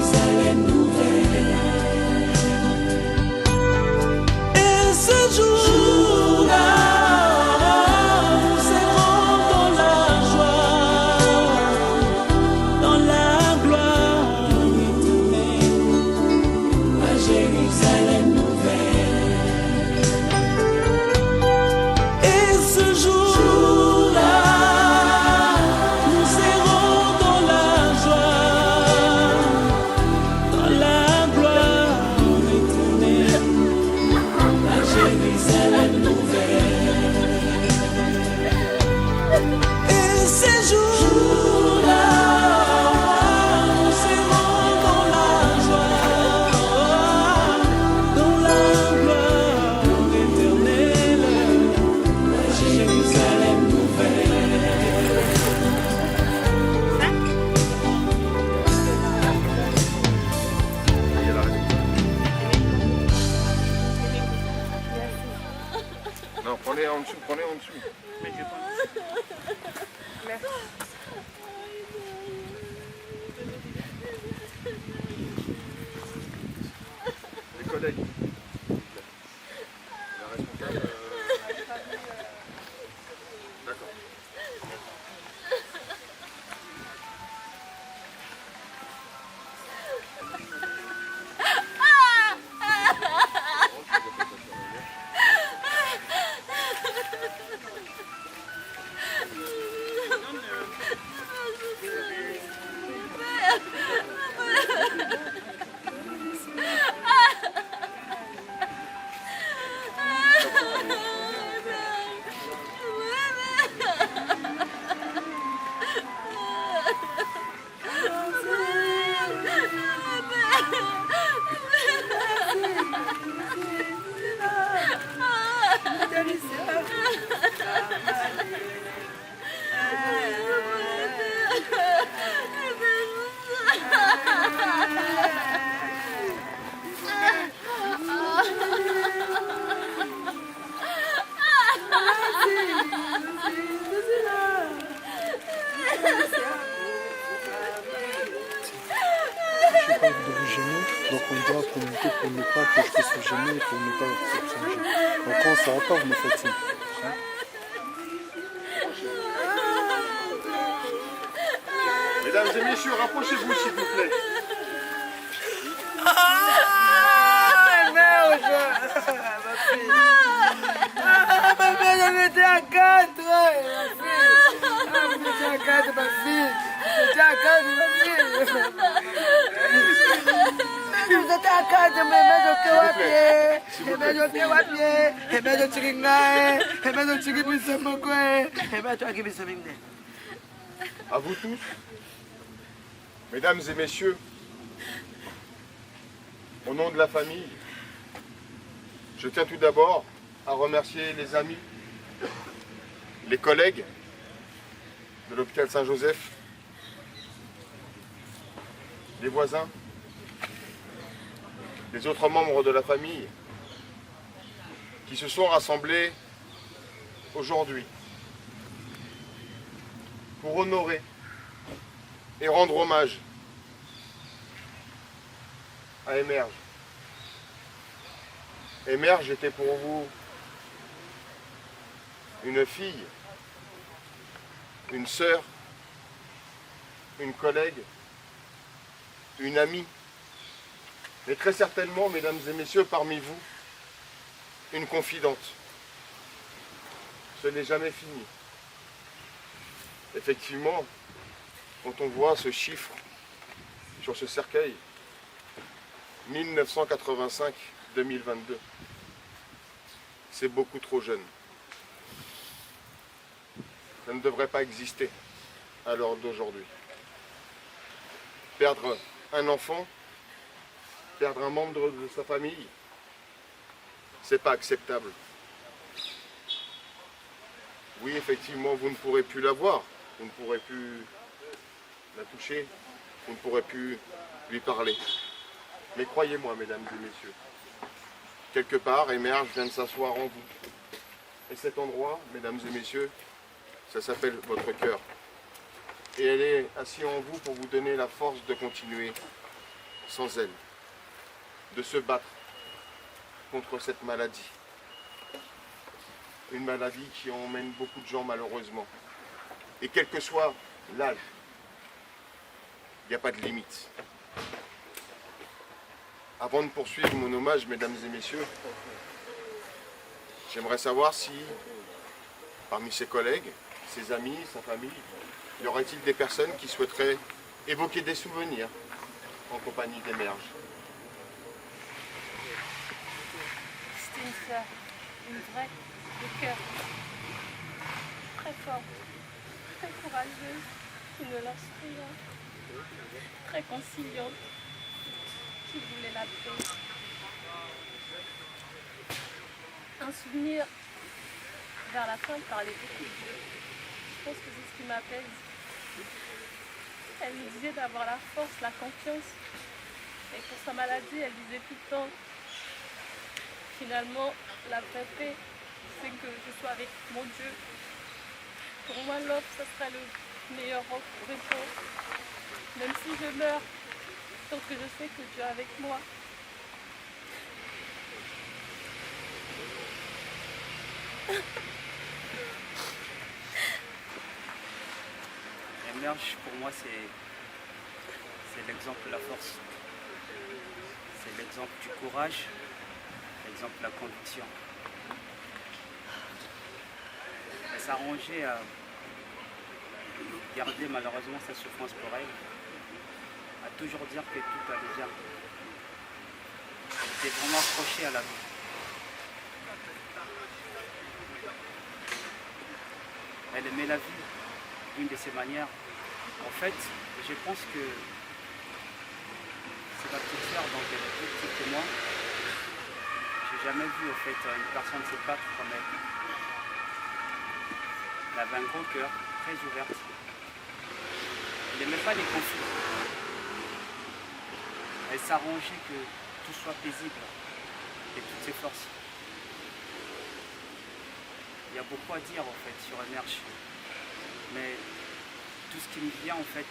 en dessous, prenez en dessous. Mais je pense. Merci. Les collègues. La responsable. D'accord. Donc on doit communiquer pour ne pas que je puisse gêner et pour ne pas se changer. Donc quand ça va pas, vous me faites signe. Mesdames et messieurs, rapprochez-vous s'il vous plaît. Merde, ma fille. Ma fille, on était à 4. On était à 4, ma fille. On était à 4, ma fille. Vous êtes à 4, À vous tous, mesdames et messieurs, au nom de la famille, je tiens tout d'abord à remercier les amis, les collègues de l'hôpital Saint-Joseph, les voisins, les autres membres de la famille qui se sont rassemblés aujourd'hui pour honorer et rendre hommage à Emerge. Emerge était pour vous une fille, une sœur, une collègue, une amie, mais très certainement, mesdames et messieurs, parmi vous, une confidente. Ce n'est jamais fini. Effectivement, quand on voit ce chiffre sur ce cercueil, 1985-2022, c'est beaucoup trop jeune. Ça ne devrait pas exister à l'heure d'aujourd'hui. Perdre un enfant, perdre un membre de sa famille, c'est pas acceptable. Oui, effectivement, vous ne pourrez plus la voir, vous ne pourrez plus la toucher, vous ne pourrez plus lui parler. Mais croyez-moi, mesdames et messieurs, quelque part, Emerge vient de s'asseoir en vous. Et cet endroit, mesdames et messieurs, ça s'appelle votre cœur. Et elle est assise en vous pour vous donner la force de continuer sans elle, de se battre contre cette maladie. Une maladie qui emmène beaucoup de gens malheureusement. Et quel que soit l'âge, il n'y a pas de limite. Avant de poursuivre mon hommage, mesdames et messieurs, j'aimerais savoir si, parmi ses collègues, ses amis, sa famille, y aurait-il des personnes qui souhaiteraient évoquer des souvenirs en compagnie d'Emerge. C'était une sœur, une vraie, de cœur, très forte, très courageuse, qui ne lâche rien, très conciliante, qui voulait la paix. Un souvenir vers la fin parlait beaucoup de Dieu. Je pense que c'est ce qui m'apaise. Elle me disait d'avoir la force, la confiance. Et pour sa maladie, elle disait tout le temps, finalement, la vraie paix, c'est que je sois avec mon Dieu. Pour moi, l'offre, ça sera le meilleur repos. Même si je meurs, tant que je sais que Dieu est avec moi. Émerge, pour moi, c'est l'exemple de la force. C'est l'exemple du courage, l'exemple de la conviction. Elle s'arrangeait à garder malheureusement sa souffrance pour elle, à toujours dire que tout allait bien. Elle était vraiment accrochée à la vie. Elle aimait la vie d'une de ses manières. En fait, je pense que c'est ma petite sœur, donc elle est plus petite que moi. J'ai jamais vu en fait une personne se battre comme elle. Elle avait un gros cœur, très ouverte. Elle n'aimait pas les conflits. Elle s'arrangeait que tout soit paisible et toutes ses forces. Il y a beaucoup à dire en fait sur Emerge. Mais tout ce qui me vient en fait,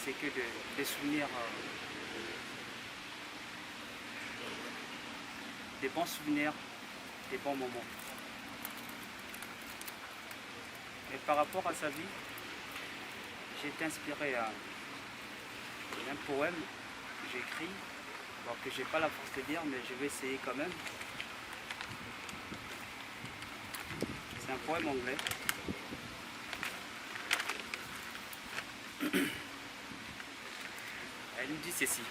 c'est que des souvenirs, des bons souvenirs, des bons moments. Et par rapport à sa vie, j'ai été inspiré d'un poème que j'ai écrit, bon, que je n'ai pas la force de lire, mais je vais essayer quand même. C'est un poème anglais. Elle nous dit ceci.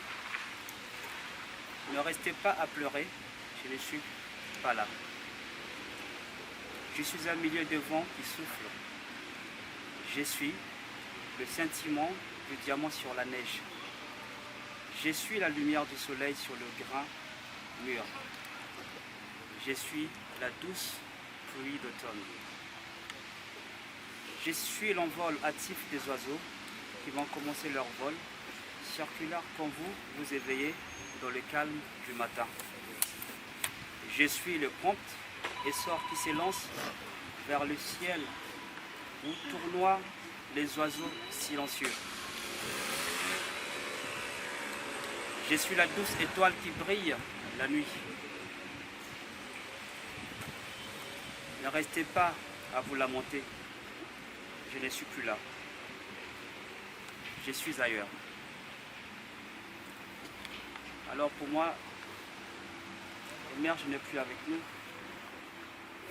Ne restez pas à pleurer, je ne suis pas là. Je suis un milieu de vent qui souffle. Je suis le scintillement du diamant sur la neige. Je suis la lumière du soleil sur le grain mûr. Je suis la douce pluie d'automne. Je suis l'envol hâtif des oiseaux qui vont commencer leur vol, circulaire quand vous vous éveillez dans le calme du matin. Je suis le prompt essor qui s'élance vers le ciel où tournoient les oiseaux silencieux. Je suis la douce étoile qui brille la nuit. Ne restez pas à vous lamenter. Je ne suis plus là. Je suis ailleurs. Alors pour moi, Emerge n'est plus avec nous,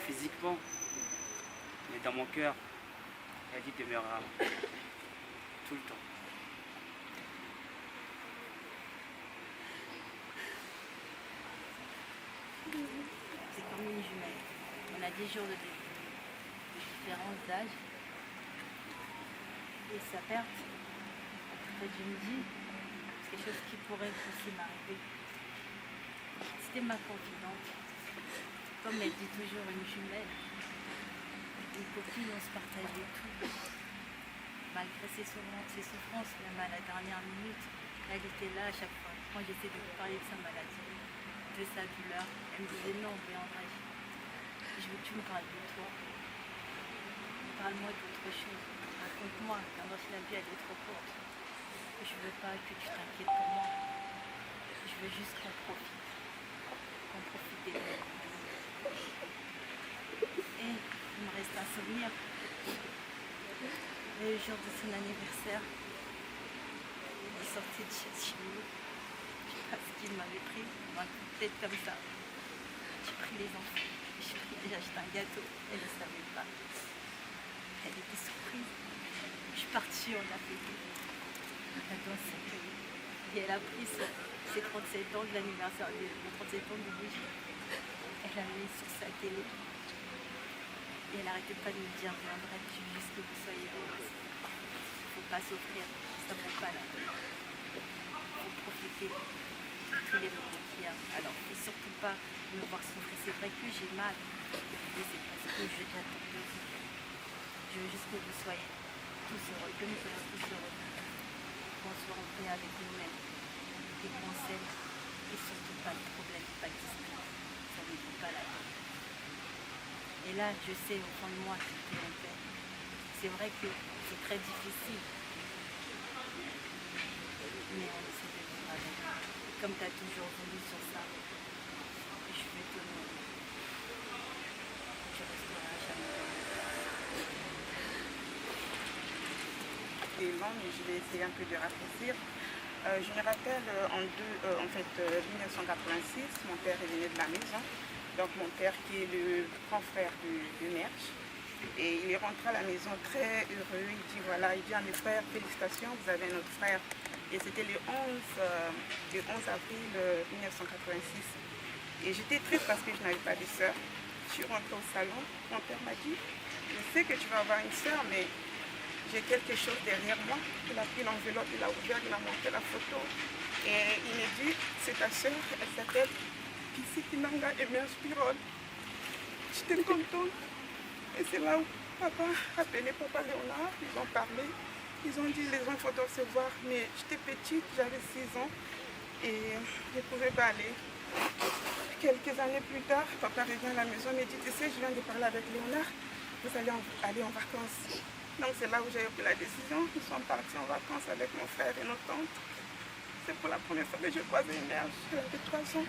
physiquement, mais dans mon cœur, elle y demeurera tout le temps. C'est comme une jumelle. On a 10 jours de différence d'âge. Et sa perte, en fait, je me dis, c'est quelque chose qui pourrait aussi m'arriver. C'était ma confidente. Comme elle dit toujours, une jumelle. Une copine, on se partageait tout. Malgré ses souffrances, même à la dernière minute, elle était là à chaque fois. Quand j'essayais de lui parler de sa maladie, de sa douleur, elle me disait non, mais en vrai, je veux que tu me parles de toi. Parle-moi d'autre chose. Raconte-moi, maintenant si la vie elle est trop courte. Je veux pas que tu t'inquiètes pour moi. Je veux juste qu'on profite. Qu'on profite des deux. Et il me reste un souvenir. Le jour de son anniversaire, il est sorti de chez nous. Je sais pas ce qu'il m'avait pris, un coup de tête comme ça. J'ai pris les enfants, j'ai acheté un gâteau, elle ne savait pas. Elle était surprise. Je suis partie, on a fêté. On a dansé. Et elle a pris ses 37 ans de l'anniversaire, les 37 ans de bougie. Elle a mis sur sa télé. Et elle n'arrêtait pas de me dire, viendrai, je veux juste que vous soyez heureuse. Il ne faut pas s'offrir, ça ne vaut pas la peine. Il faut profiter de tous les moments qu'il y a. Alors, il ne faut surtout pas me voir souffrir. C'est vrai que j'ai mal, mais c'est parce que je j'attends de vous. Je veux juste que vous soyez tous heureux, que nous soyons tous heureux. Qu'on soit en paix avec nous-mêmes, et qu'on s'aime, et surtout pas de problème, pas de dispute. Ça ne vaut pas la peine. Et là, je sais au fond de moi que tu es en paix. C'est vrai que c'est très difficile. Mais on essaie de vivre avec. Comme tu as toujours voulu sur ça, je vais t'honorer. Je resterai à jamais. C'est long, mais je vais essayer un peu de raccourcir. Je me rappelle en 1986, mon père est venu de la maison. Donc mon père qui est le grand frère du Merch. Et il est rentré à la maison très heureux. Il dit voilà, il dit à mes frères, félicitations, vous avez notre frère. Et c'était le 11 avril 1986. Et j'étais triste parce que je n'avais pas de sœur. Je suis rentrée au salon, mon père m'a dit, je sais que tu vas avoir une sœur, mais j'ai quelque chose derrière moi. Il a pris l'enveloppe, il a ouvert, il a montré la photo. Et il m'a dit, c'est ta sœur, elle s'appelle Pissi Kinanga Emerge Pirol. J'étais contente. Et c'est là où papa a appelé papa Léonard, ils ont parlé. Ils ont dit, les enfants doivent se voir. Mais j'étais petite, j'avais 6 ans. Et je ne pouvais pas aller. Quelques années plus tard, papa revient à la maison et me dit, tu sais, je viens de parler avec Léonard, vous allez aller en vacances. Donc c'est là où j'ai pris la décision. Nous sommes partis en vacances avec mon frère et nos tantes. C'est pour la première fois que je croise une mère. Elle avait 3 ans,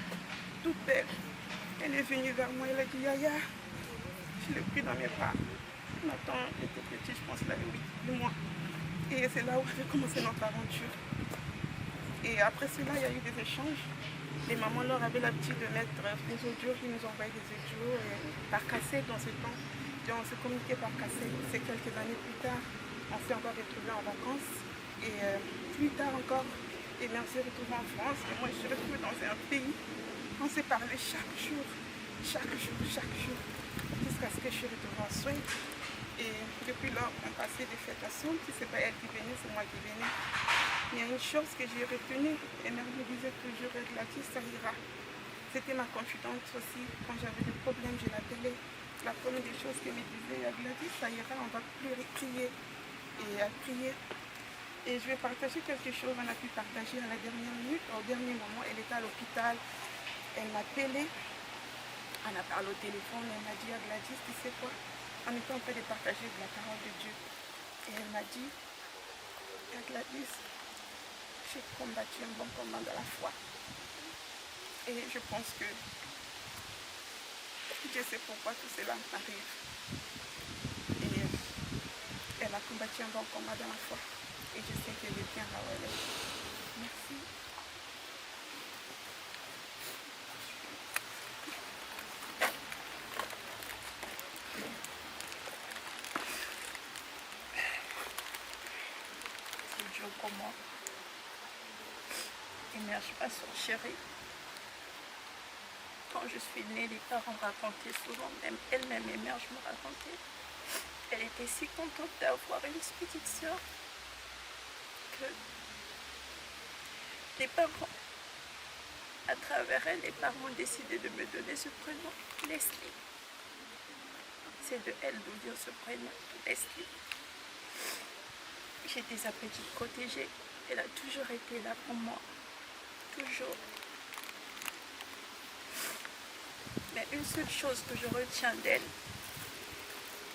toute belle. Elle est venue vers moi, elle a dit Yaya. Je l'ai pris dans mes bras. Ma tante était petite, je pense qu'elle avait 8 mois. Et c'est là où avait commencé notre aventure. Et après cela, il y a eu des échanges. Les mamans leur avaient l'habitude de mettre des audios, ils nous envoyaient des audios par cassette dans ce temps. Et on se communiquait par cassette. C'est quelques années plus tard, on s'est encore retrouvés en vacances. Et plus tard encore, et bien, on s'est retrouvés en France. Et moi, je suis retrouvée dans un pays. On s'est parlé chaque jour, jusqu'à ce que je suis retrouvée en Suède. Et depuis lors, on passait des fêtes ensemble. Si ce n'est pas elle qui venait, c'est moi qui venais. Il y a une chose que j'ai retenue, et mère me disait toujours, Gladys, ça ira. C'était ma confidente aussi. Quand j'avais des problèmes, je l'appelais. La première des choses qu'elle me disait, Gladys, ça ira, on va pleurer, crier. Et elle priait. Et je vais partager quelque chose, on a pu partager à la dernière minute. Au dernier moment, elle était à l'hôpital. Elle m'a appelé. On a parlé au téléphone. Elle m'a dit, Gladys, tu sais quoi? On était en train de partager de la parole de Dieu. Et elle m'a dit, Gladys, j'ai combattu un bon combat de la foi. Et je pense que je sais pourquoi tout cela m'arrive. Et elle a combattu un bon combat dans la foi. Et je sais qu'elle est bien là où elle est. Merci. C'est dur pour moi. Émerge pas sur chérie. Quand je suis née, les parents racontaient souvent, même elle-même Émerge me racontait. Elle était si contente d'avoir une petite sœur que les parents, à travers elle, les parents ont décidé de me donner ce prénom, Leslie. C'est de elle d'où vient ce prénom, Leslie. J'étais sa petite protégée. Elle a toujours été là pour moi. Toujours. Mais une seule chose que je retiens d'elle,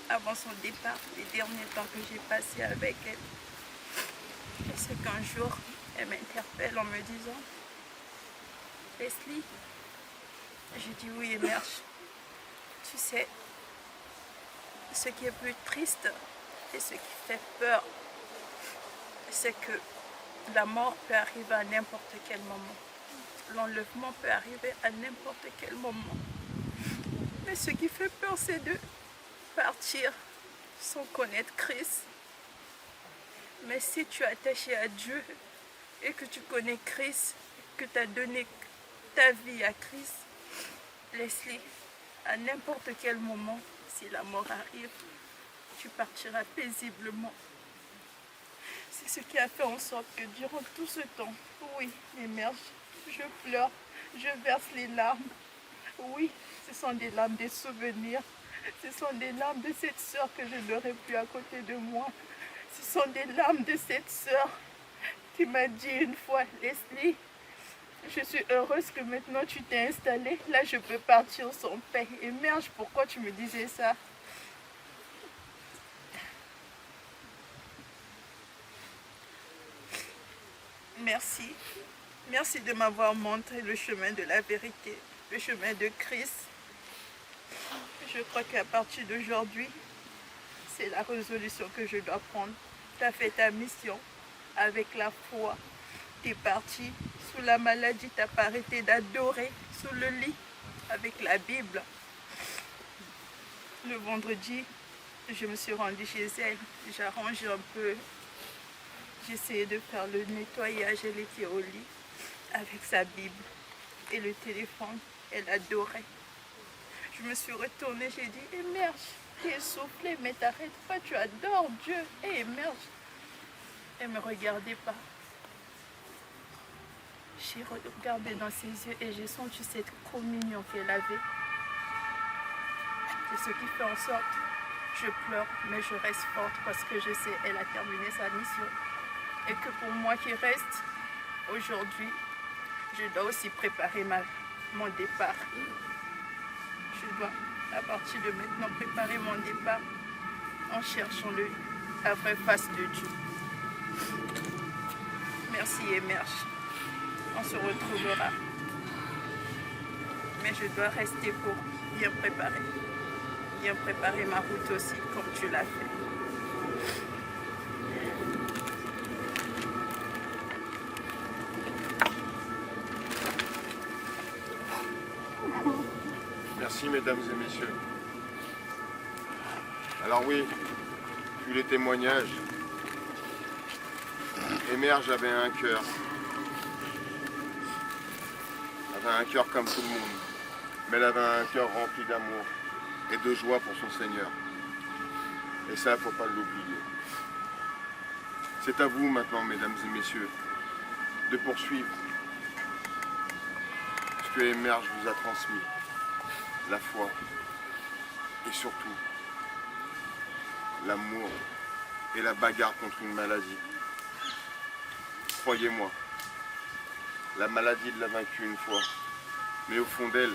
avant son départ, les derniers temps que j'ai passés avec elle, c'est qu'un jour, elle m'interpelle en me disant « Leslie », j'ai dit « Oui, Émerge, tu sais, ce qui est plus triste et ce qui fait peur, c'est que la mort peut arriver à n'importe quel moment. L'enlèvement peut arriver à n'importe quel moment. Mais ce qui fait peur, c'est de partir sans connaître Christ. Mais si tu es attaché à Dieu et que tu connais Christ, que tu as donné ta vie à Christ, Leslie, à n'importe quel moment, si la mort arrive, tu partiras paisiblement. C'est ce qui a fait en sorte que durant tout ce temps, oui, Émerge, je pleure, je verse les larmes. Oui, ce sont des larmes des souvenirs. Ce sont des larmes de cette sœur que je n'aurai plus à côté de moi. Ce sont des larmes de cette sœur qui m'a dit une fois, Leslie, je suis heureuse que maintenant tu t'es installée. Là, je peux partir sans paix. Et merde, pourquoi tu me disais ça? Merci. Merci de m'avoir montré le chemin de la vérité, le chemin de Christ. Je crois qu'à partir d'aujourd'hui, c'est la résolution que je dois prendre. Tu as fait ta mission avec la foi. Tu es parti sous la maladie, tu n'as pas arrêté d'adorer sous le lit avec la Bible. Le vendredi, je me suis rendue chez elle. J'arrange un peu. J'essayais de faire le nettoyage. Elle était au lit avec sa Bible et le téléphone. Elle adorait. Je me suis retournée, j'ai dit, émerge, tu es essoufflée, mais t'arrêtes pas, tu adores Dieu, émerge. Elle ne me regardait pas. J'ai regardé dans ses yeux et j'ai senti cette communion qu'elle avait. C'est ce qui fait en sorte, je pleure, mais je reste forte parce que je sais qu'elle a terminé sa mission. Et que pour moi qui reste, aujourd'hui, je dois aussi préparer mon départ. Je dois, à partir de maintenant, préparer mon départ en cherchant la vraie face de Dieu. Merci Émerge. On se retrouvera. Mais je dois rester pour bien préparer ma route aussi, comme tu l'as fait. Merci mesdames et messieurs. Alors oui, vu les témoignages, Émerge avait un cœur. Elle avait un cœur comme tout le monde, mais elle avait un cœur rempli d'amour et de joie pour son Seigneur. Et ça, il ne faut pas l'oublier. C'est à vous maintenant, mesdames et messieurs, de poursuivre ce que Émerge vous a transmis. La foi et surtout l'amour et la bagarre contre une maladie. Croyez-moi, la maladie l'a vaincue une fois, mais au fond d'elle,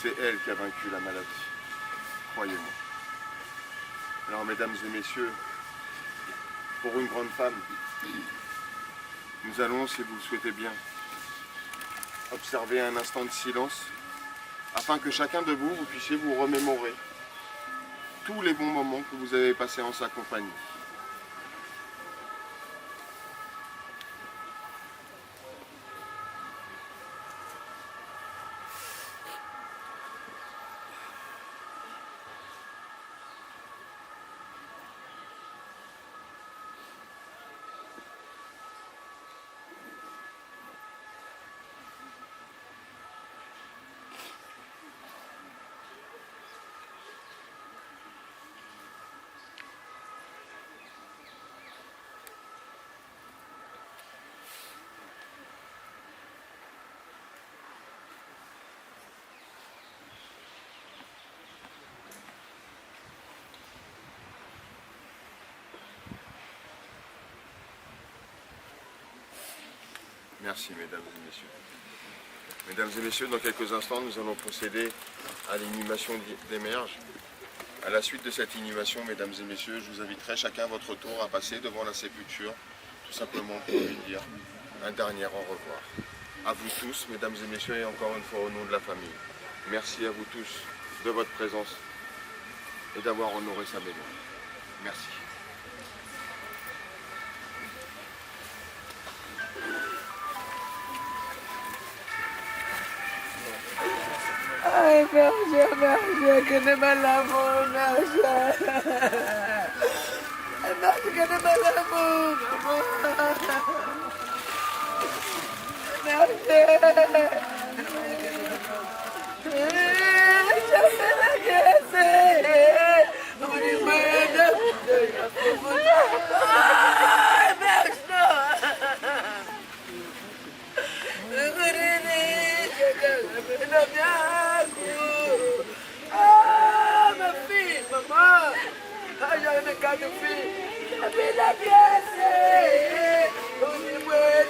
c'est elle qui a vaincu la maladie. Croyez-moi. Alors mesdames et messieurs, pour une grande femme, nous allons, si vous le souhaitez bien, observer un instant de silence afin que chacun de vous puissiez vous remémorer tous les bons moments que vous avez passés en sa compagnie. Merci mesdames et messieurs. Mesdames et messieurs, dans quelques instants, nous allons procéder à l'inhumation d'Émerge. À la suite de cette inhumation, mesdames et messieurs, je vous inviterai chacun à votre tour à passer devant la sépulture, tout simplement pour lui dire un dernier au revoir. À vous tous, mesdames et messieurs, et encore une fois au nom de la famille, merci à vous tous de votre présence et d'avoir honoré sa mémoire. Merci. Ay, Emerge, que ne me l'amour, Emerge, que ne me l'amour, ah, ma fille, maman, ah, j'ai une carte de fille, mais la pièce, on y voit,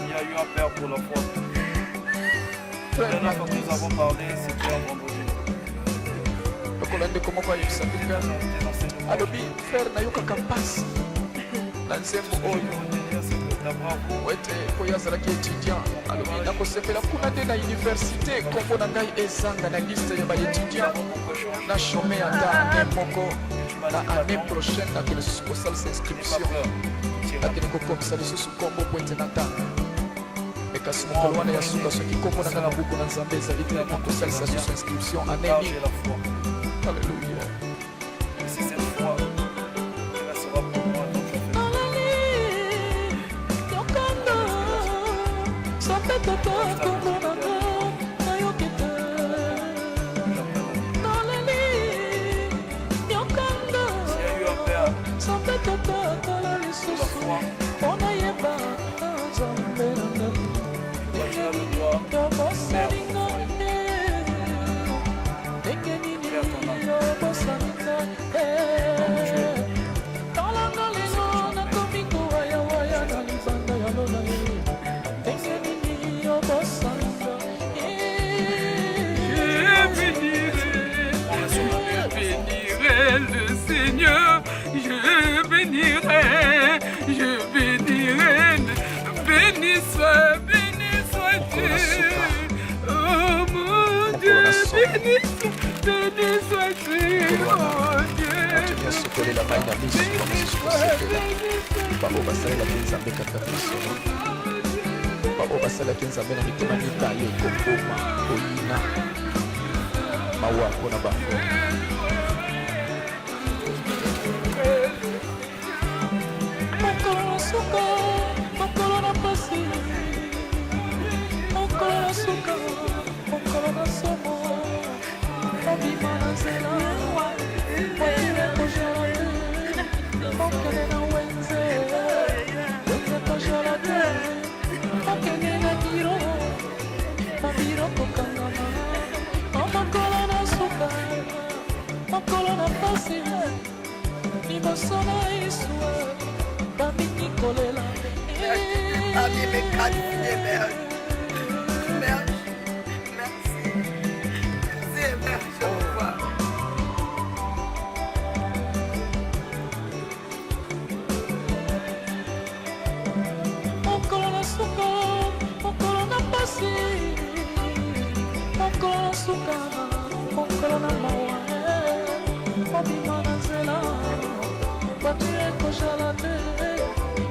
Il y a eu un père pour l'enfant. La dernière fois que nous avons parlé, c'était un vendredi. alobi frère nayokaka mpasi na nzembo oyo wete oyo azalaki étudiant alobi nakosepela kuna nde na université kombo na ngai ezanga na liste ya baétudiant na chome ata ane moko na année prochaine nakende susu kosalisa inscription nakende kokomisa lisusu kombo po ete natanga kasi mokolo wana ya suka soki kombo na nga na buku na nzambe ezali te na kosalisa susu inscription année nini alléluia. mawa mpona bango. Mokolo na suka, mokolo na pasi, mokolo na suka, mokolo na somo, mobima na nzela, mokili kozala te, mokende na wenze, wenze kozala te, mokende na biro, mabiro kokangama, mokolo na suka, mokolo na pasi, liboso na Yesu. Kolela. Merci. Merci. Merci. Au revoir. Mokolo na suka, mokolo na pasi, mokolo na suka, mokolo na mawa, mobima na nzela, bato ekozala te.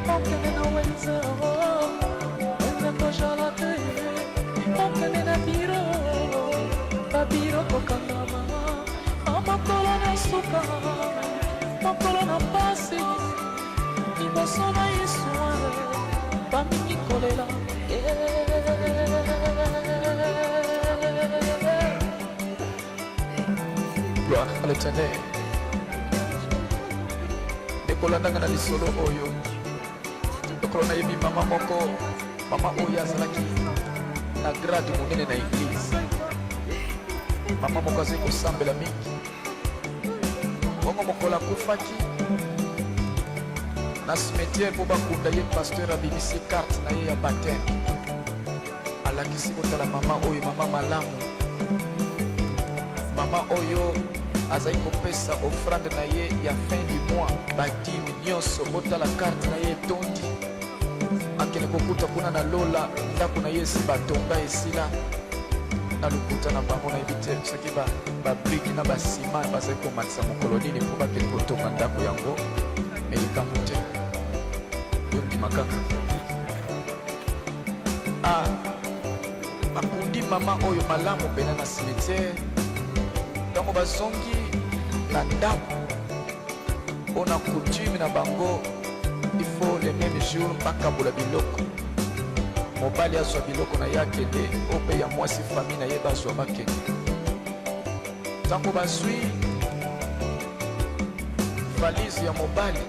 Mokende na wenze, wenze kozala te, mokende na biro, babiro kokangama, mokolo na suka, mokolo na pasi, liboso na Yesu, bamingi kolela. Gloire à l'Éternel. Ekolandanga na lisolo oyo. Lokolo nayebi mama moko, mama oyo azalaki na grade monene na église. Mama moko azali kosambela mingi. Bongo mokolo akufaki na cimetière mpo bakunda ye pasteur abimisi carte na ye ya baptême. Alakisi kotala mama oyo mama malamu. Mama oyo azali kopesa offrande na ye ya fin du mois badimi nyonso botala carte na ye etondi akende kokuta kuna na lola ndako na ye esi batonga esila na lokuta na bango nayebi te soki babriki na basima bazali komatisa mokolo nini mpo bakende kotonga ndako yango me likambo te yondima kaka bakundi mama oyo malamu pena na cimetière ntango bazongi na ndako mpona coutume na bango il faut le même jour bakabola biloko mobali azwa biloko na ye akende o mpe ya mwasi fami na ye bazwa bakende ntango bazwi valise ya mobali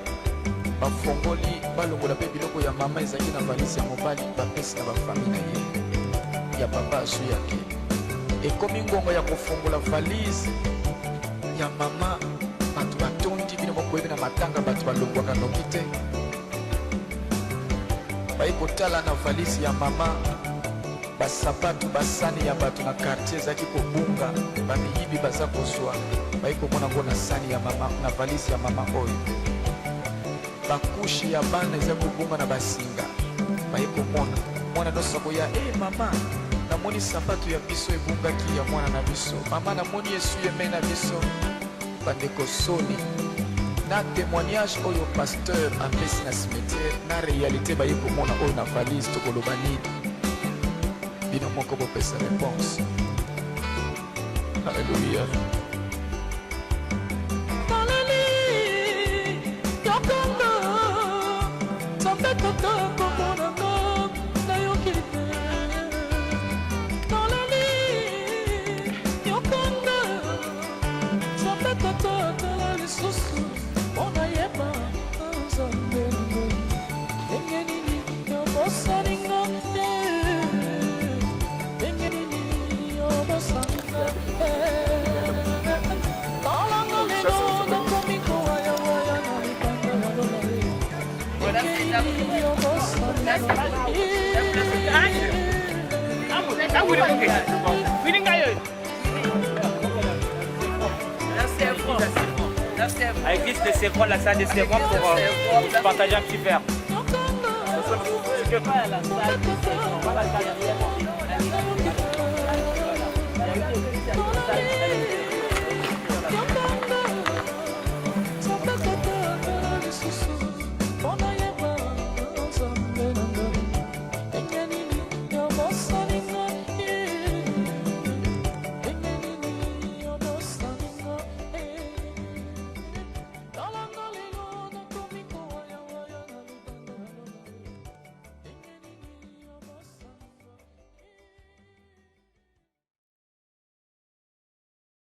bafongoli balongola mpe biloko ya mama ezalaki na valise ya mobali bapesi na bafami na ye ya papa azwi yake ekomi ngongo ya kofongola valise ya mama bato batondi bino mokoyebi na matanga bato balongwaka noki te bayi kotala na valise ya mama basapatu basani ya bato na quartier ezalaki kobunga bamiyibi baza kozwa bayi komona ngo na sani ya mama na valise ya mama oyo bakushe ya bana eza kobunga na basinga bayi komona mwana nyonso akoya mama namoni sapato ya biso ebungaki ya mwana na biso mama namoni esu yeme na biso bandeko soni na témoignage oyo pasteur apesi na cimetière na réalité baye komona oyo na valise tokoloba nini bino moko bopesa réponse alleluya Yokonga, Nzambe tata komonanga nayoki te. Nalali, yokonga, Nzambe tata tala lisusu mpo nayeba Nzambe ndenge nini yobosalinga te, ndenge nini yobosalinga te. Talanga lelo nakomi kowayawaya na libanda ya lola ye. À l'église de Sévron, la salle de Sévron pour partager un petit verre.